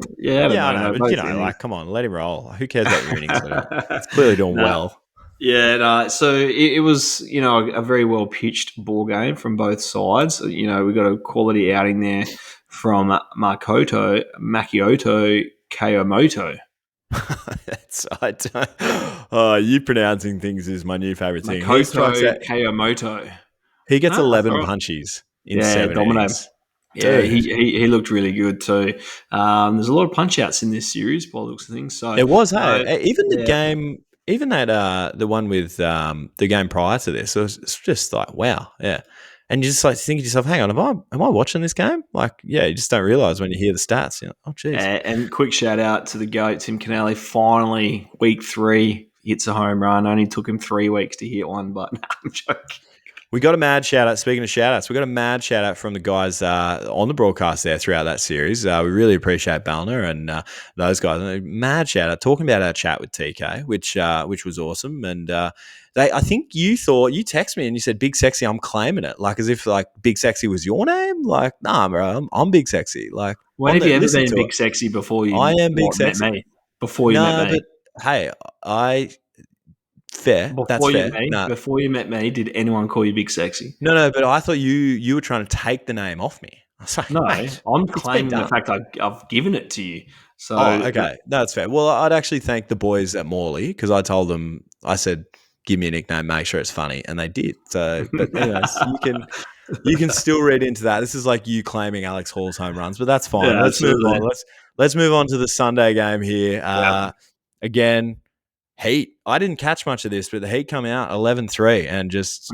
but come on, let him roll. Who cares about your innings limit? It's clearly doing well. Yeah, no. So it was, a very well pitched ball game from both sides. We got a quality outing there from Makioto Kawamoto. You pronouncing things is my new favorite thing. Makoto Kawamoto. He gets 11 punchies in 7 innings. Yeah, he looked really good too. There's a lot of punch outs in this series by the looks of things. So it was, even the game, even that the one with the game prior to this, it's just like wow, yeah. And you just like think to yourself, hang on, am I watching this game? Like, yeah, you just don't realize when you hear the stats. Oh, geez. And quick shout out to the GOAT, Tim Canelli. Finally, week 3 hits a home run. Only took him 3 weeks to hit one, but I'm joking. We got a mad shout out. Speaking of shout outs, we got a mad shout out from the guys on the broadcast there throughout that series. We really appreciate Ballner and those guys. Mad shout out talking about our chat with TK, which was awesome. And I think you texted me and you said Big Sexy, I'm claiming it, like as if like Big Sexy was your name. Like, nah, bro, I'm Big Sexy. Like, when have you ever been Big Sexy before you? I am Big Sexy. Met me before you met me. But hey, fair. That's fair. Before you met me, did anyone call you Big Sexy? No, but I thought you were trying to take the name off me. I was like, no, mate, I'm claiming the fact I've given it to you. So, okay, that's fair. Well, I'd actually thank the boys at Morley because I told them, I said, give me a nickname, make sure it's funny, and they did. So, but anyways, you can still read into that. This is like you claiming Alex Hall's home runs, but that's fine. Yeah, let's move on. Let's move on to the Sunday game here. Again. Heat. I didn't catch much of this, but the Heat come out 11-3 and just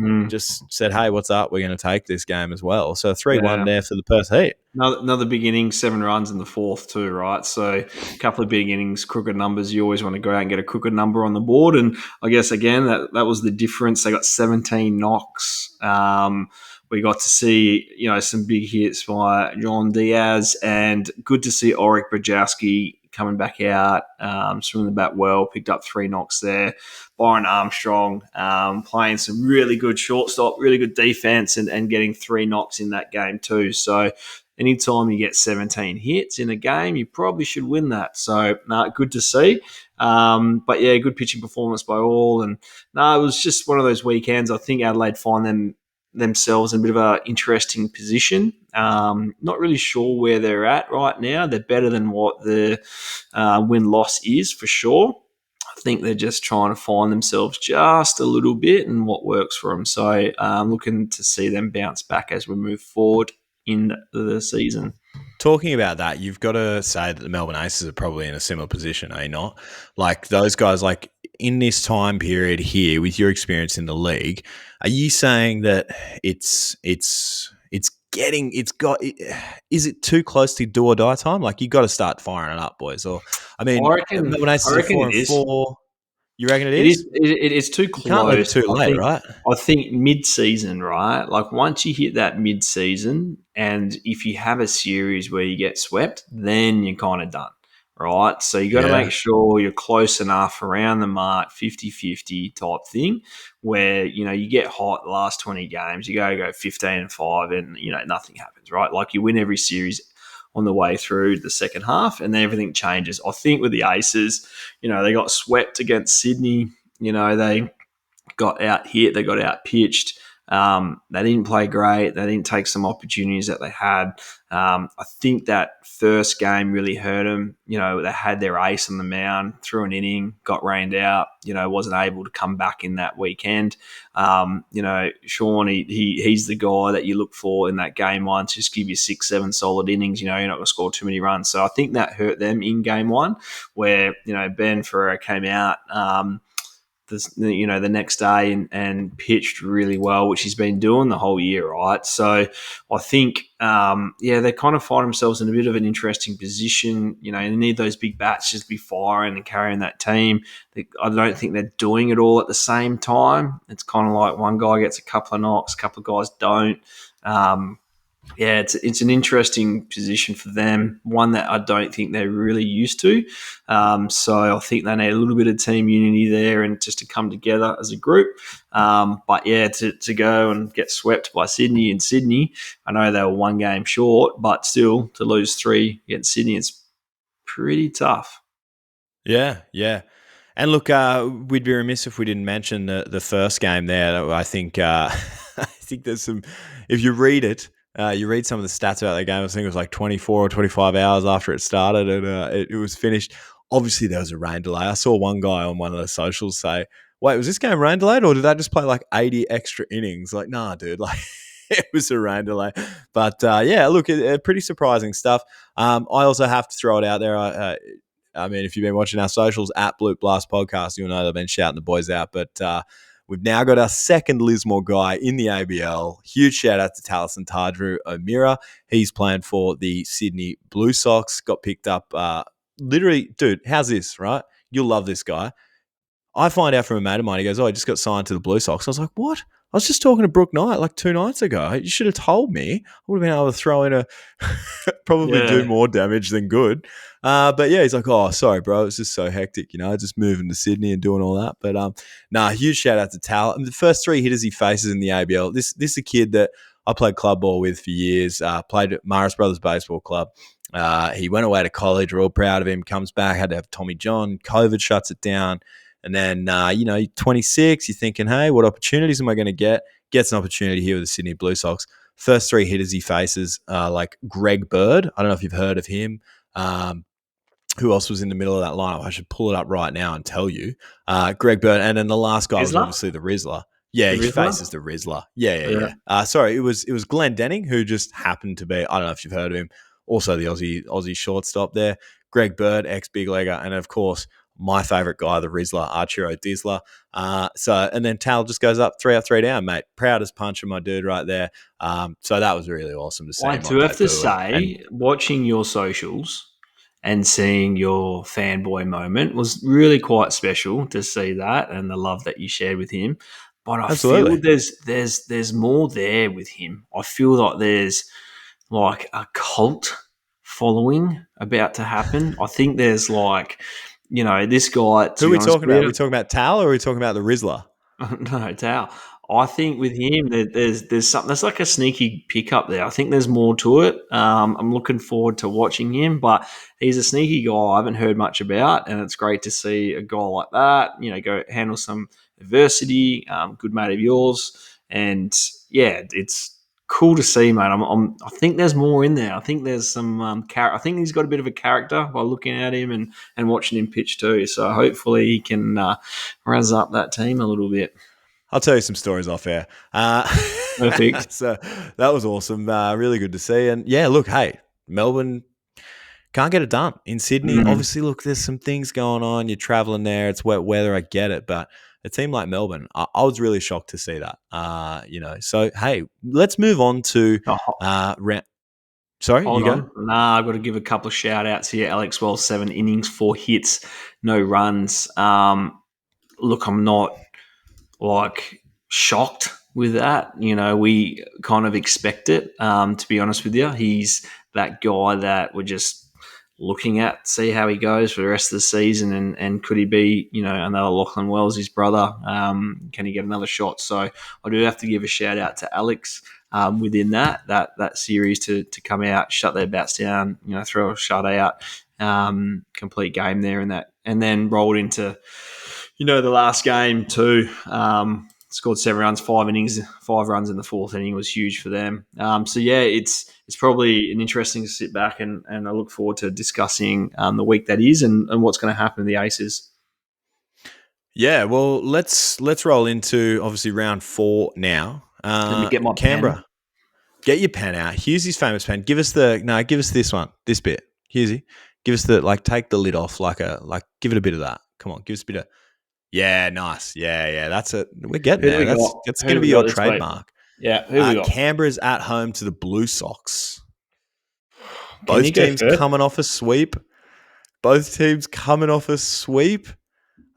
said, hey, what's up? We're going to take this game as well. So 3-1 there for the Perth Heat. Another big inning, 7 runs in the fourth too, right? So a couple of big innings, crooked numbers. You always want to go out and get a crooked number on the board. And I guess, again, that was the difference. They got 17 knocks. We got to see, some big hits by John Diaz, and good to see Oric Bajowski coming back out, swinging the bat well, picked up 3 knocks there. Byron Armstrong playing some really good shortstop, really good defense, and getting 3 knocks in that game too. So anytime you get 17 hits in a game, you probably should win that. So good to see. But yeah, good pitching performance by all. And it was just one of those weekends. I think Adelaide find themselves in a bit of an interesting position. Not really sure where they're at right now. They're better than what the win-loss is for sure. I think they're just trying to find themselves just a little bit and what works for them. So I'm looking to see them bounce back as we move forward in the season. Talking about that, you've got to say that the Melbourne Aces are probably in a similar position, are you not? Like those guys, like in this time period here, with your experience in the league, are you saying that is it too close to do or die time? Like, you got to start firing it up, boys. Or, I mean, Melbourne I Aces are reckon four it and is. four. You reckon it It is? is. It is too You can't leave it close. too late, right? I think mid-season, right? Like once you hit that mid-season, and if you have a series where you get swept, then you're kind of done, right? So you got to Yeah. make sure you're close enough around the mark, 50-50 type thing, where you get hot the last 20 games, you go 15-5, and nothing happens, right? Like you win every series on the way through the second half, and then everything changes. I think with the Aces, they got swept against Sydney. They got out hit, they got out pitched. They didn't play great. They didn't take some opportunities that they had. I think that first game really hurt them. They had their ace on the mound, threw an inning, got rained out. Wasn't able to come back in that weekend. Sean, he's the guy that you look for in that game one to just give you 6-7 solid innings. You're not going to score too many runs. So I think that hurt them in game one, where Ben Ferrer came out. The next day and pitched really well, which he's been doing the whole year, right? So I think, they kind of find themselves in a bit of an interesting position. They need those big bats just be firing and carrying that team. I don't think they're doing it all at the same time. It's kind of like one guy gets a couple of knocks, a couple of guys don't. It's an interesting position for them, one that I don't think they're really used to. So I think they need a little bit of team unity there and just to come together as a group. To go and get swept by Sydney in Sydney, I know they were one game short, but still to lose 3 against Sydney, it's pretty tough. Yeah, yeah. And look, we'd be remiss if we didn't mention the first game there. I think I think there's some. If you read it, you read some of the stats about that game. I think it was like 24 or 25 hours after it started, and it was finished. Obviously, there was a rain delay. I saw one guy on one of the socials say, "Wait, was this game rain delayed, or did they just play like 80 extra innings?" Like, nah, dude. Like, it was a rain delay. But look, pretty surprising stuff. I also have to throw it out there. I mean, if you've been watching our socials at Bloop Blast Podcast, you'll know they've been shouting the boys out. But we've now got our second Lismore guy in the ABL. Huge shout out to Taliesin Tadru O'Meara. He's playing for the Sydney Blue Sox. Got picked up. Literally, dude, how's this, right? You'll love this guy. I find out from a mate of mine, he goes, "Oh, I just got signed to the Blue Sox." I was like, "What?" I was just talking to Brooke Knight like 2 nights ago. You should have told me. I would have been able to throw in probably do more damage than good. But yeah, he's like, "Oh, sorry, bro. It's just so hectic, just moving to Sydney and doing all that." But huge shout out to Tal. And the first 3 hitters he faces in the ABL. This is a kid that I played club ball with for years. Played at Morris Brothers Baseball Club. He went away to college. We're all proud of him. Comes back, had to have Tommy John. COVID shuts it down. And then, 26, you're thinking, hey, what opportunities am I going to get? Gets an opportunity here with the Sydney Blue Sox. First 3 hitters he faces, like Greg Bird. I don't know if you've heard of him. Who else was in the middle of that lineup? I should pull it up right now and tell you. Greg Bird. And then the last guy was obviously the Rizzler. Yeah, he faces the Rizzler. Yeah. Sorry, it was Glenn Denning, who just happened to be, I don't know if you've heard of him, also the Aussie shortstop there. Greg Bird, ex-big legger. And of course, my favourite guy, the Rizzler, Arturo Dizzler. And then Tal just goes up 3 up, 3 down, mate. Proudest puncher, my dude, right there. So that was really awesome to see. I do have to say, watching your socials and seeing your fanboy moment was really quite special to see that and the love that you shared with him. But I feel there's more there with him. I feel like there's like a cult following about to happen. I think there's like, this guy. Who are we talking about? Are we talking about Tal or are we talking about the Rizzler? No, Tal. I think with him, there's something. There's like a sneaky pickup there. I think there's more to it. I'm looking forward to watching him, but he's a sneaky guy I haven't heard much about, and it's great to see a guy like that, go handle some adversity. Good mate of yours, and yeah, it's cool to see, mate. I think there's more in there. I think there's some I think he's got a bit of a character by looking at him and watching him pitch too. So hopefully he can razz up that team a little bit. I'll tell you some stories off air. Perfect. So that was awesome. Really good to see. And yeah, look, hey, Melbourne Can't get it done in Sydney. Obviously, look, there's some things going on. You're traveling there. It's wet weather. I get it, but a team like Melbourne, I was really shocked to see that. So hey, let's move on to round. Sorry, Hold you on. go. Nah, I've got to give a couple of shout outs here. Alex Wells, 7 innings, 4 hits, no runs. Look, I'm not like shocked with that. We kind of expect it, to be honest with you. He's that guy that we're just looking at, see how he goes for the rest of the season, and could he be, another Lachlan Wells, his brother? Can he get another shot? So I do have to give a shout out to Alex within that series to come out, shut their bats down, throw a shutout, complete game there, and then rolled into the last game too. Scored 7 runs, 5 innings, 5 runs in the 4th inning was huge for them. It's probably an interesting to sit back and I look forward to discussing the week that is and what's going to happen to the Aces. Yeah, well, let's roll into obviously round 4 now. Let me get my Canberra. pen. Get your pen out. Hughesy's famous pen. Give us this one, this bit. Hughesy, give us take the lid off, give it a bit of that. Come on, give us a bit of. Yeah, nice. Yeah, that's it. We're getting there. That's going to be your trademark. Yeah, who we got? Canberra's at home to the Blue Sox. Both teams coming off a sweep.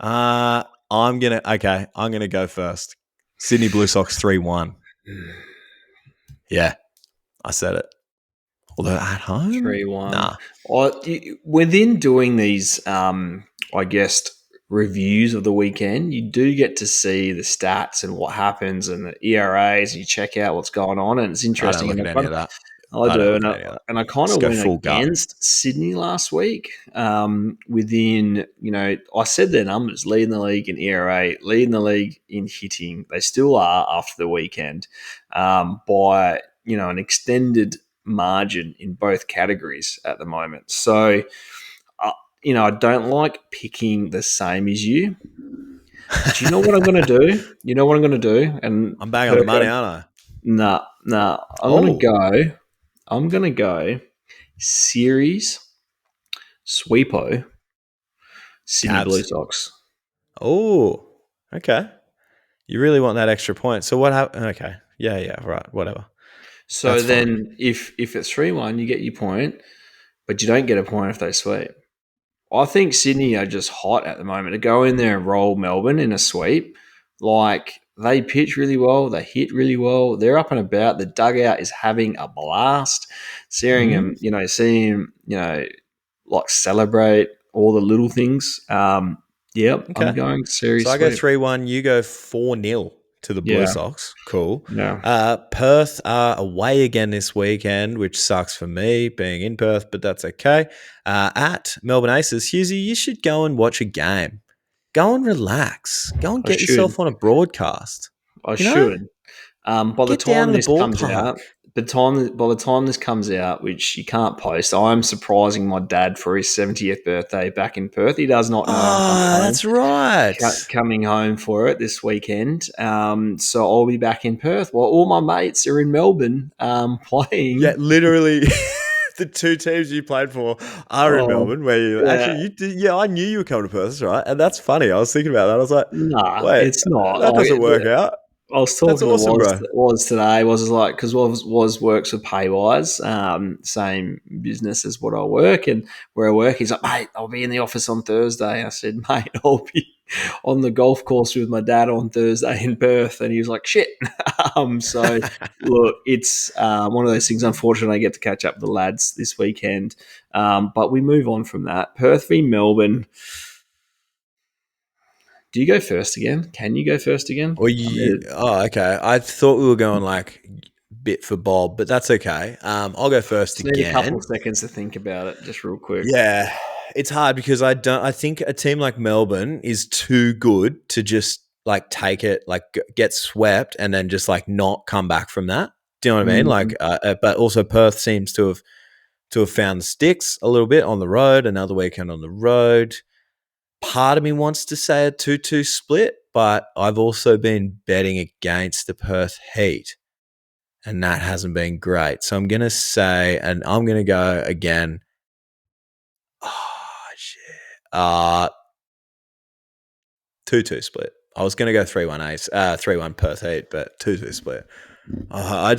I'm gonna go first. Sydney Blue Sox 3-1. Yeah, I said it. Although at home, 3-1. Nah. Within doing these, I guess, reviews of the weekend, you do get to see the stats and what happens and the ERAs, and you check out what's going on, and it's interesting. I don't look at any of that. I do, and I kind of went against gut. Sydney last week. Within, I said their numbers, leading the league in ERA, leading the league in hitting. They still are after the weekend by an extended margin in both categories at the moment. So, I don't like picking the same as you. But you know what I'm going to do? You know what I'm going to do? And I'm bang on the money, aren't I? Nah. I'm going to go series sweepo Sydney Blue Sox. Oh, okay. You really want that extra point. So what happened? Okay. Yeah, right. Whatever. So that's then fine. If it's 3-1, you get your point, but you don't get a point if they sweep. I think Sydney are just hot at the moment to go in there and roll Melbourne in a sweep. Like, they pitch really well. They hit really well. They're up and about. The dugout is having a blast. Seeing them, seeing them, celebrate all the little things. Yep, okay. I'm going series. So I go 3-1. You go 4-0 to the Blue Sox. Cool. Yeah. Perth are away again this weekend, which sucks for me being in Perth, but that's okay. At Melbourne Aces, Hughesy, you should go and watch a game. Go and relax. Go and get yourself on a broadcast. I should. By the time this comes out, by the time this comes out, which you can't post, I'm surprising my dad for his 70th birthday back in Perth. He does not know I'm coming home. That's right. Coming home for it this weekend. So I'll be back in Perth while all my mates are in Melbourne playing. Yeah, literally. The 2 teams you played for are in Melbourne, where you actually you did. Yeah, I knew you were coming to Perth, right? And that's funny. I was thinking about that. I was like, nah, wait, it's not. That doesn't work out. I was talking to Woz today. Was like, because Woz works for Paywise, same business as what I work, and where I work, he's like, mate, I'll be in the office on Thursday. I said, mate, I'll be on the golf course with my dad on Thursday in Perth, and he was like, shit. So look, it's one of those things. Unfortunately, I get to catch up with the lads this weekend, but we move on from that. Perth v Melbourne. Do you go first again? Can you go first again? Okay. I thought we were going bit for Bob, but that's okay. I'll go first again. Need a couple of seconds to think about it, just real quick. Yeah, it's hard because I think a team like Melbourne is too good to just take it, get swept and then just not come back from that. Do you know what I mean? But also Perth seems to have found the sticks a little bit on the road. Another weekend on the road. Part of me wants to say a 2-2 split, but I've also been betting against the Perth Heat, and that hasn't been great. So I'm going to say, and I'm going to go again, 2-2 split. I was going to go 3-1 ace, 3-1 Perth Heat, but 2-2 split. I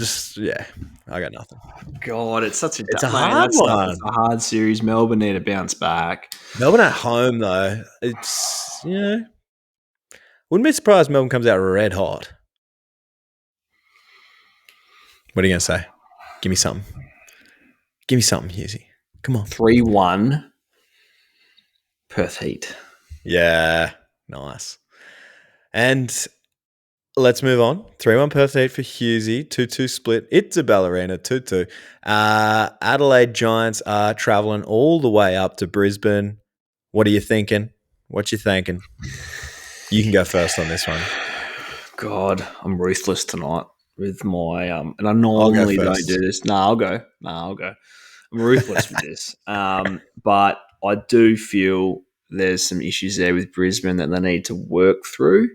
got nothing. God, it's such a It's a man, hard one. It's a hard series. Melbourne need to bounce back. Melbourne at home, though, it's, wouldn't be surprised Melbourne comes out red hot. What are you going to say? Give me something. Give me something, Hughesy. Come on. 3-1 Perth Heat. Yeah, nice. And let's move on. 3-1 Perth Heat for Hughesy. 2-2 split. It's a ballerina. 2-2. Adelaide Giants are travelling all the way up to Brisbane. What are you thinking? What you thinking? You can go first on this one. God, I'm ruthless tonight with my and I normally don't do this. No, I'll go. I'm ruthless with this. But I do feel there's some issues there with Brisbane that they need to work through.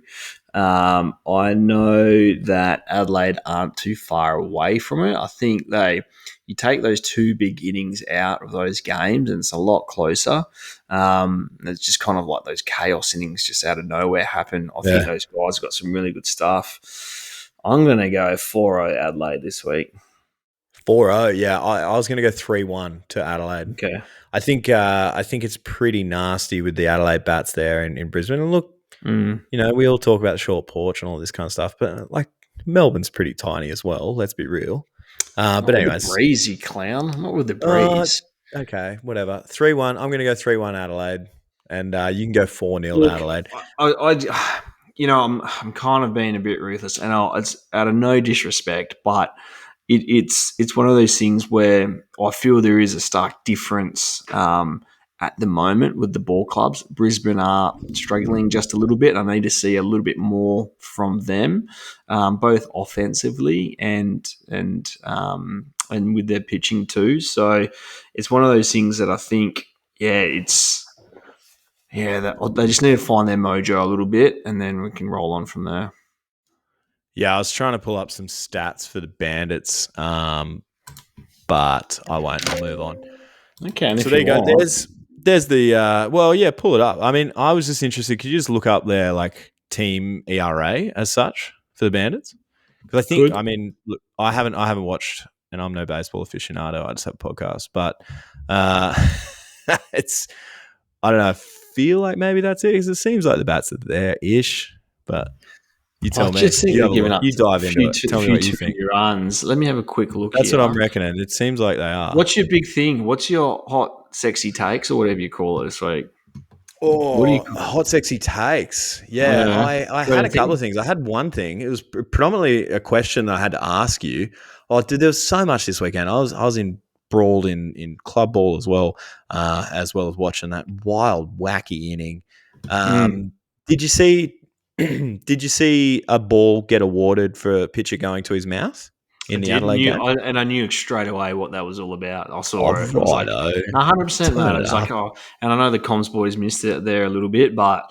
I know that Adelaide aren't too far away from it. I think you take those two big innings out of those games and it's a lot closer. It's just kind of like those chaos innings just out of nowhere happen. I think those guys got some really good stuff. I'm going to go 4-0 Adelaide this week. 4-0, yeah. I was going to go 3-1 to Adelaide. Okay. I think it's pretty nasty with the Adelaide bats there in Brisbane. And look, we all talk about the short porch and all this kind of stuff, but like Melbourne's pretty tiny as well. Let's be real. But anyways, the breeze, you clown. Not with the breeze. Okay, whatever. 3-1. I'm going to go 3-1 Adelaide, and you can go 4-0 Adelaide. I'm kind of being a bit ruthless, and it's out of no disrespect, but it's one of those things where I feel there is a stark difference at the moment with the ball clubs. Brisbane are struggling just a little bit. I need to see a little bit more from them, both offensively and with their pitching too. So it's one of those things that I think, they just need to find their mojo a little bit, and then we can roll on from there. Yeah, I was trying to pull up some stats for the Bandits, but I won't. I'll move on. Okay, so there you go. There's the pull it up. I mean, I was just interested. Could you just look up their like team ERA as such for the Bandits? Because I think, look, I haven't watched, and I'm no baseball aficionado. I just have a podcast, but it's, I don't know. I feel like maybe that's it because it seems like the bats are there-ish, but you tell me. Just think you dive into it. Tell me what you think. Runs. Let me have a quick look. That's what I'm reckoning. It seems like they are. What's your big thing? What's your hot, sexy takes or whatever you call it this week? What do you call hot, sexy takes? Yeah, I had a couple of things. I had one thing. It was predominantly a question that I had to ask you. Oh, dude, there was so much this weekend. I was embroiled in club ball as well as watching that wild, wacky inning. Did you see? Did you see a ball get awarded for a pitcher going to his mouth in the Adelaide game? I knew straight away what that was all about. I saw it. Righto. Like, 100%, man. It was like, and I know the comms boys missed it there a little bit, but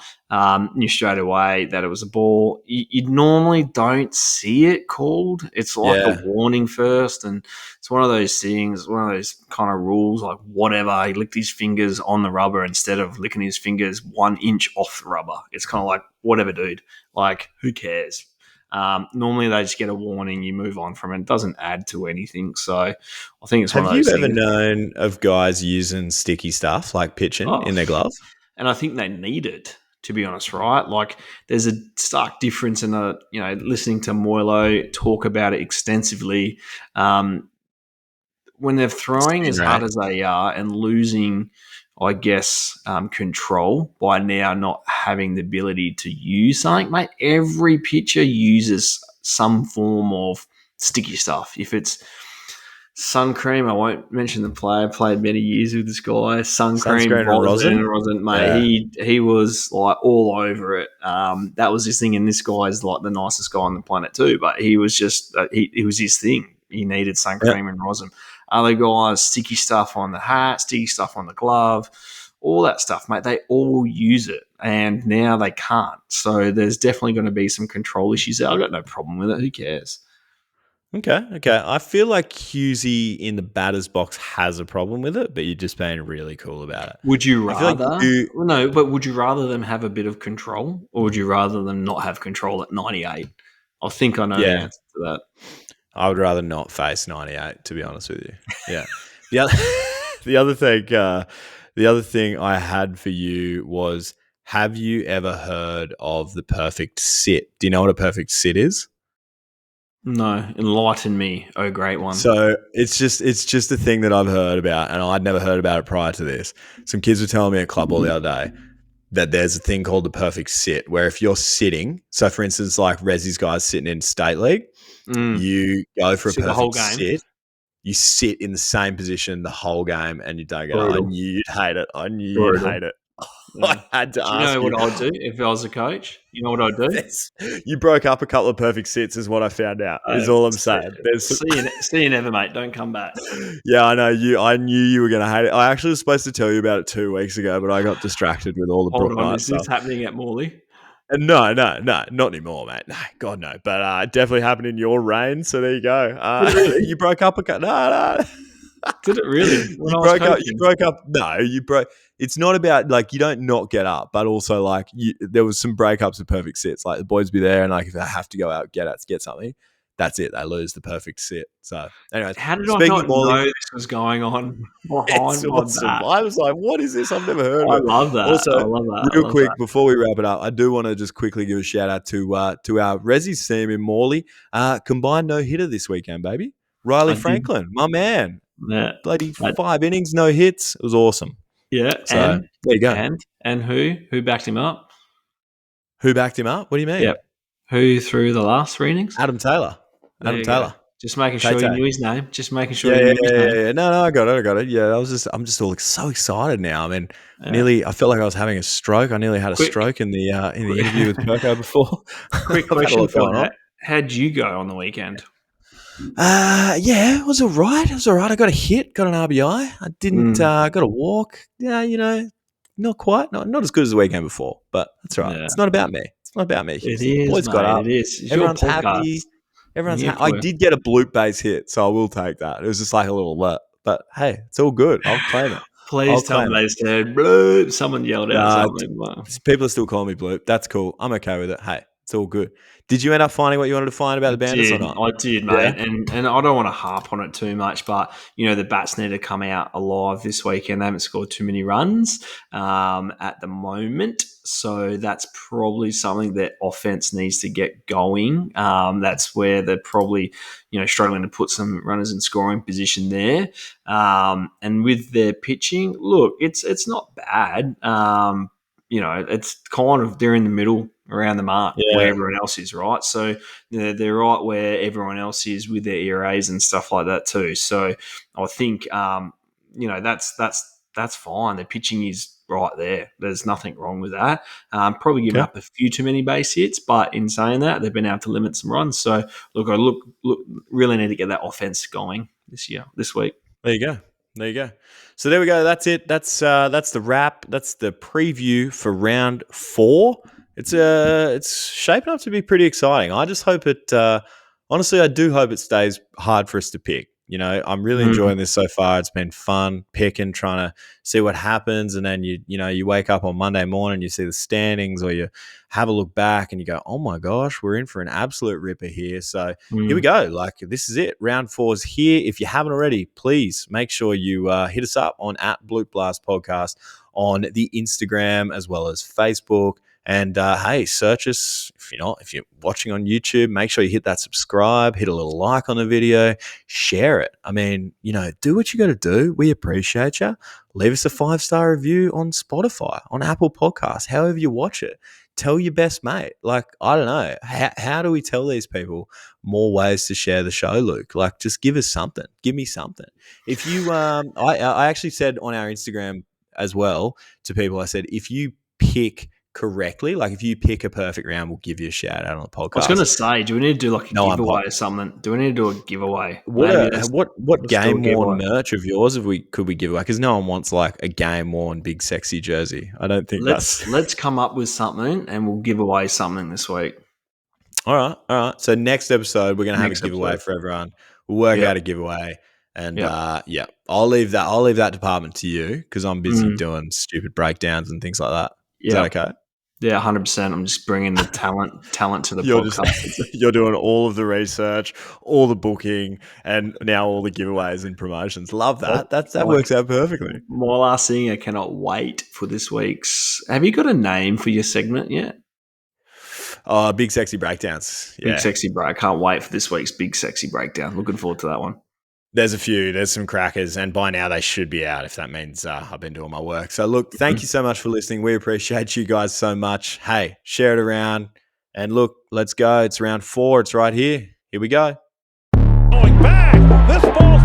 knew straight away that it was a ball. You normally don't see it called. It's like a warning first, and it's one of those things, one of those kind of rules, like whatever. He licked his fingers on the rubber instead of licking his fingers 1 inch off the rubber. It's kind of like, whatever, dude. Like, who cares? Normally they just get a warning, you move on from it. It doesn't add to anything. So I think it's one of those things. Have you ever known of guys using sticky stuff like pitching in their glove? And I think they need it, to be honest, right? Like there's a stark difference in listening to Moilo talk about it extensively. When they're throwing as hard as they are and losing, I guess, control by now not having the ability to use something, mate. Every pitcher uses some form of sticky stuff. If it's sun cream, I won't mention the player. Played many years with this guy. Sun cream, rosin, mate. Yeah. He was like all over it. That was his thing, and this guy is like the nicest guy on the planet too. But he was just it was his thing. He needed sun cream and rosin. Other guys, sticky stuff on the hat, sticky stuff on the glove, all that stuff, mate. They all use it, and now they can't. So there's definitely going to be some control issues there. I've got no problem with it. Who cares? Okay. I feel like Hughesy in the batter's box has a problem with it, but you're just being really cool about it. Would you I feel like rather? No, but would you rather them have a bit of control, or would you rather them not have control at 98? I think I know the answer to that. I would rather not face 98, to be honest with you. Yeah. The other, the other thing I had for you was: have you ever heard of the perfect sit? Do you know what a perfect sit is? No, enlighten me, oh great one. So it's just a thing that I've heard about, and I'd never heard about it prior to this. Some kids were telling me at club all the other day that there's a thing called the perfect sit, where if you're sitting, so for instance, like Resi's guys sitting in state league, you go for a Sit the whole perfect game. sit. You sit in the same position the whole game, and you don't get. I Brutal. knew you'd hate it. I knew you'd hate it. I had to Do you ask know what you. I'd do if I was a coach? You know what I'd do? You broke up a couple of perfect sits, is what I found out. Is all I'm saying. See you never, mate. Don't come back. Yeah, I know you. I knew you were going to hate it. I actually was supposed to tell you about it 2 weeks ago, but I got distracted with all the Hold Brook on, Knight is stuff. this happening at Morley? No, not anymore, mate. No, God no. But it definitely happened in your reign. So there you go. Really? You broke up a couple. No. Did it really? You broke up. No, you broke. It's not about like you don't not get up, but also like there was some breakups of perfect sits. Like the boys be there, and like if they have to go out get something, that's it. They lose the perfect sit. So, anyways, how did I not know this was going on behind my back? I was like, "What is this? I've never heard of it." I love that. Also, I love that. real quick before we wrap it up, I do want to just quickly give a shout out to our Resi's team in Morley. Combined no hitter this weekend, baby. Riley Franklin, my man. Yeah. Bloody 5 innings, no hits. It was awesome. Yeah. So there you go. And who backed him up? Who backed him up? What do you mean? Yep. Who threw the last 3 innings? Adam Taylor. Just making sure you knew his name. Yeah. No, I got it. Yeah, I'm just all so excited now. I mean, I felt like I was having a stroke. I nearly had a stroke in the interview with Perko before. Quick question for that. How'd you go on the weekend? Yeah, it was all right. I got a hit, got an RBI. I didn't got a walk. Yeah, not quite, not as good as the weekend before, but that's right. Yeah. It's not about me. It is. Boys got up. It is. Everyone's happy. I did get a bloop base hit, so I will take that. It was just like a little let, but hey, it's all good. I'll claim it. Please tell me they said bloop. Someone yelled out something. People are still calling me bloop. That's cool. I'm okay with it. Hey, it's all good. Did you end up finding what you wanted to find about the Bandits or not? I did, mate. Yeah. And I don't want to harp on it too much, but, the bats need to come out alive this weekend. They haven't scored too many runs at the moment. So that's probably something that offense needs to get going. That's where they're probably, struggling to put some runners in scoring position there. And with their pitching, look, it's not bad. It's kind of they're in the middle around the mark where everyone else is, right? So they're right where everyone else is with their ERAs and stuff like that too. So I think that's fine. The pitching is right there. There's nothing wrong with that. Probably giving up a few too many base hits, but in saying that, they've been able to limit some runs. So look, really need to get that offense going this week. There you go. So there we go. That's it. That's the wrap. That's the preview for round 4. It's shaping up to be pretty exciting. I just hope it. Honestly, I do hope it stays hard for us to pick. I'm really enjoying this so far. It's been fun picking, trying to see what happens, and then you wake up on Monday morning, you see the standings, or you have a look back and you go, "Oh my gosh, we're in for an absolute ripper here." So here we go. Like this is it. Round 4 is here. If you haven't already, please make sure you hit us up on @BloopBlast on the Instagram as well as Facebook. And hey, search us. If you're watching on YouTube, make sure you hit that subscribe, hit a little like on the video, share it. I mean, do what you got to do. We appreciate you. Leave us a 5-star review on Spotify, on Apple Podcasts, however you watch it. Tell your best mate. Like, I don't know. How do we tell these people more ways to share the show, Luke? Like, just give us something. Give me something. If you, I actually said on our Instagram as well to people, I said, if you pick correctly, like if you pick a perfect round, we'll give you a shout out on the podcast. I was going to say, do we need to do like a giveaway or something? Do we need to do a giveaway? What game worn merch of yours could we give away? Because no one wants like a game worn Big Sexy jersey. I don't think let's come up with something and we'll give away something this week. All right. So next episode, we're going to have a Next giveaway episode. for everyone. We'll work Yep. out a giveaway. And Yep. I'll leave that department to you because I'm busy Mm. doing stupid breakdowns and things like that. Is Yep. that okay? Yeah, 100%. I'm just bringing the talent to the podcast. You're doing all of the research, all the booking, and now all the giveaways and promotions. Love that. That works out perfectly. My last thing, I cannot wait for this week's. Have you got a name for your segment yet? Big Sexy Breakdowns. Yeah. Big Sexy Break. I can't wait for this week's Big Sexy Breakdown. Looking forward to that one. There's a few. There's some crackers, and by now they should be out if that means I've been doing my work. So, look, thank you so much for listening. We appreciate you guys so much. Hey, share it around. And look, let's go. It's round 4. It's right here. Here we go. Going back. This ball's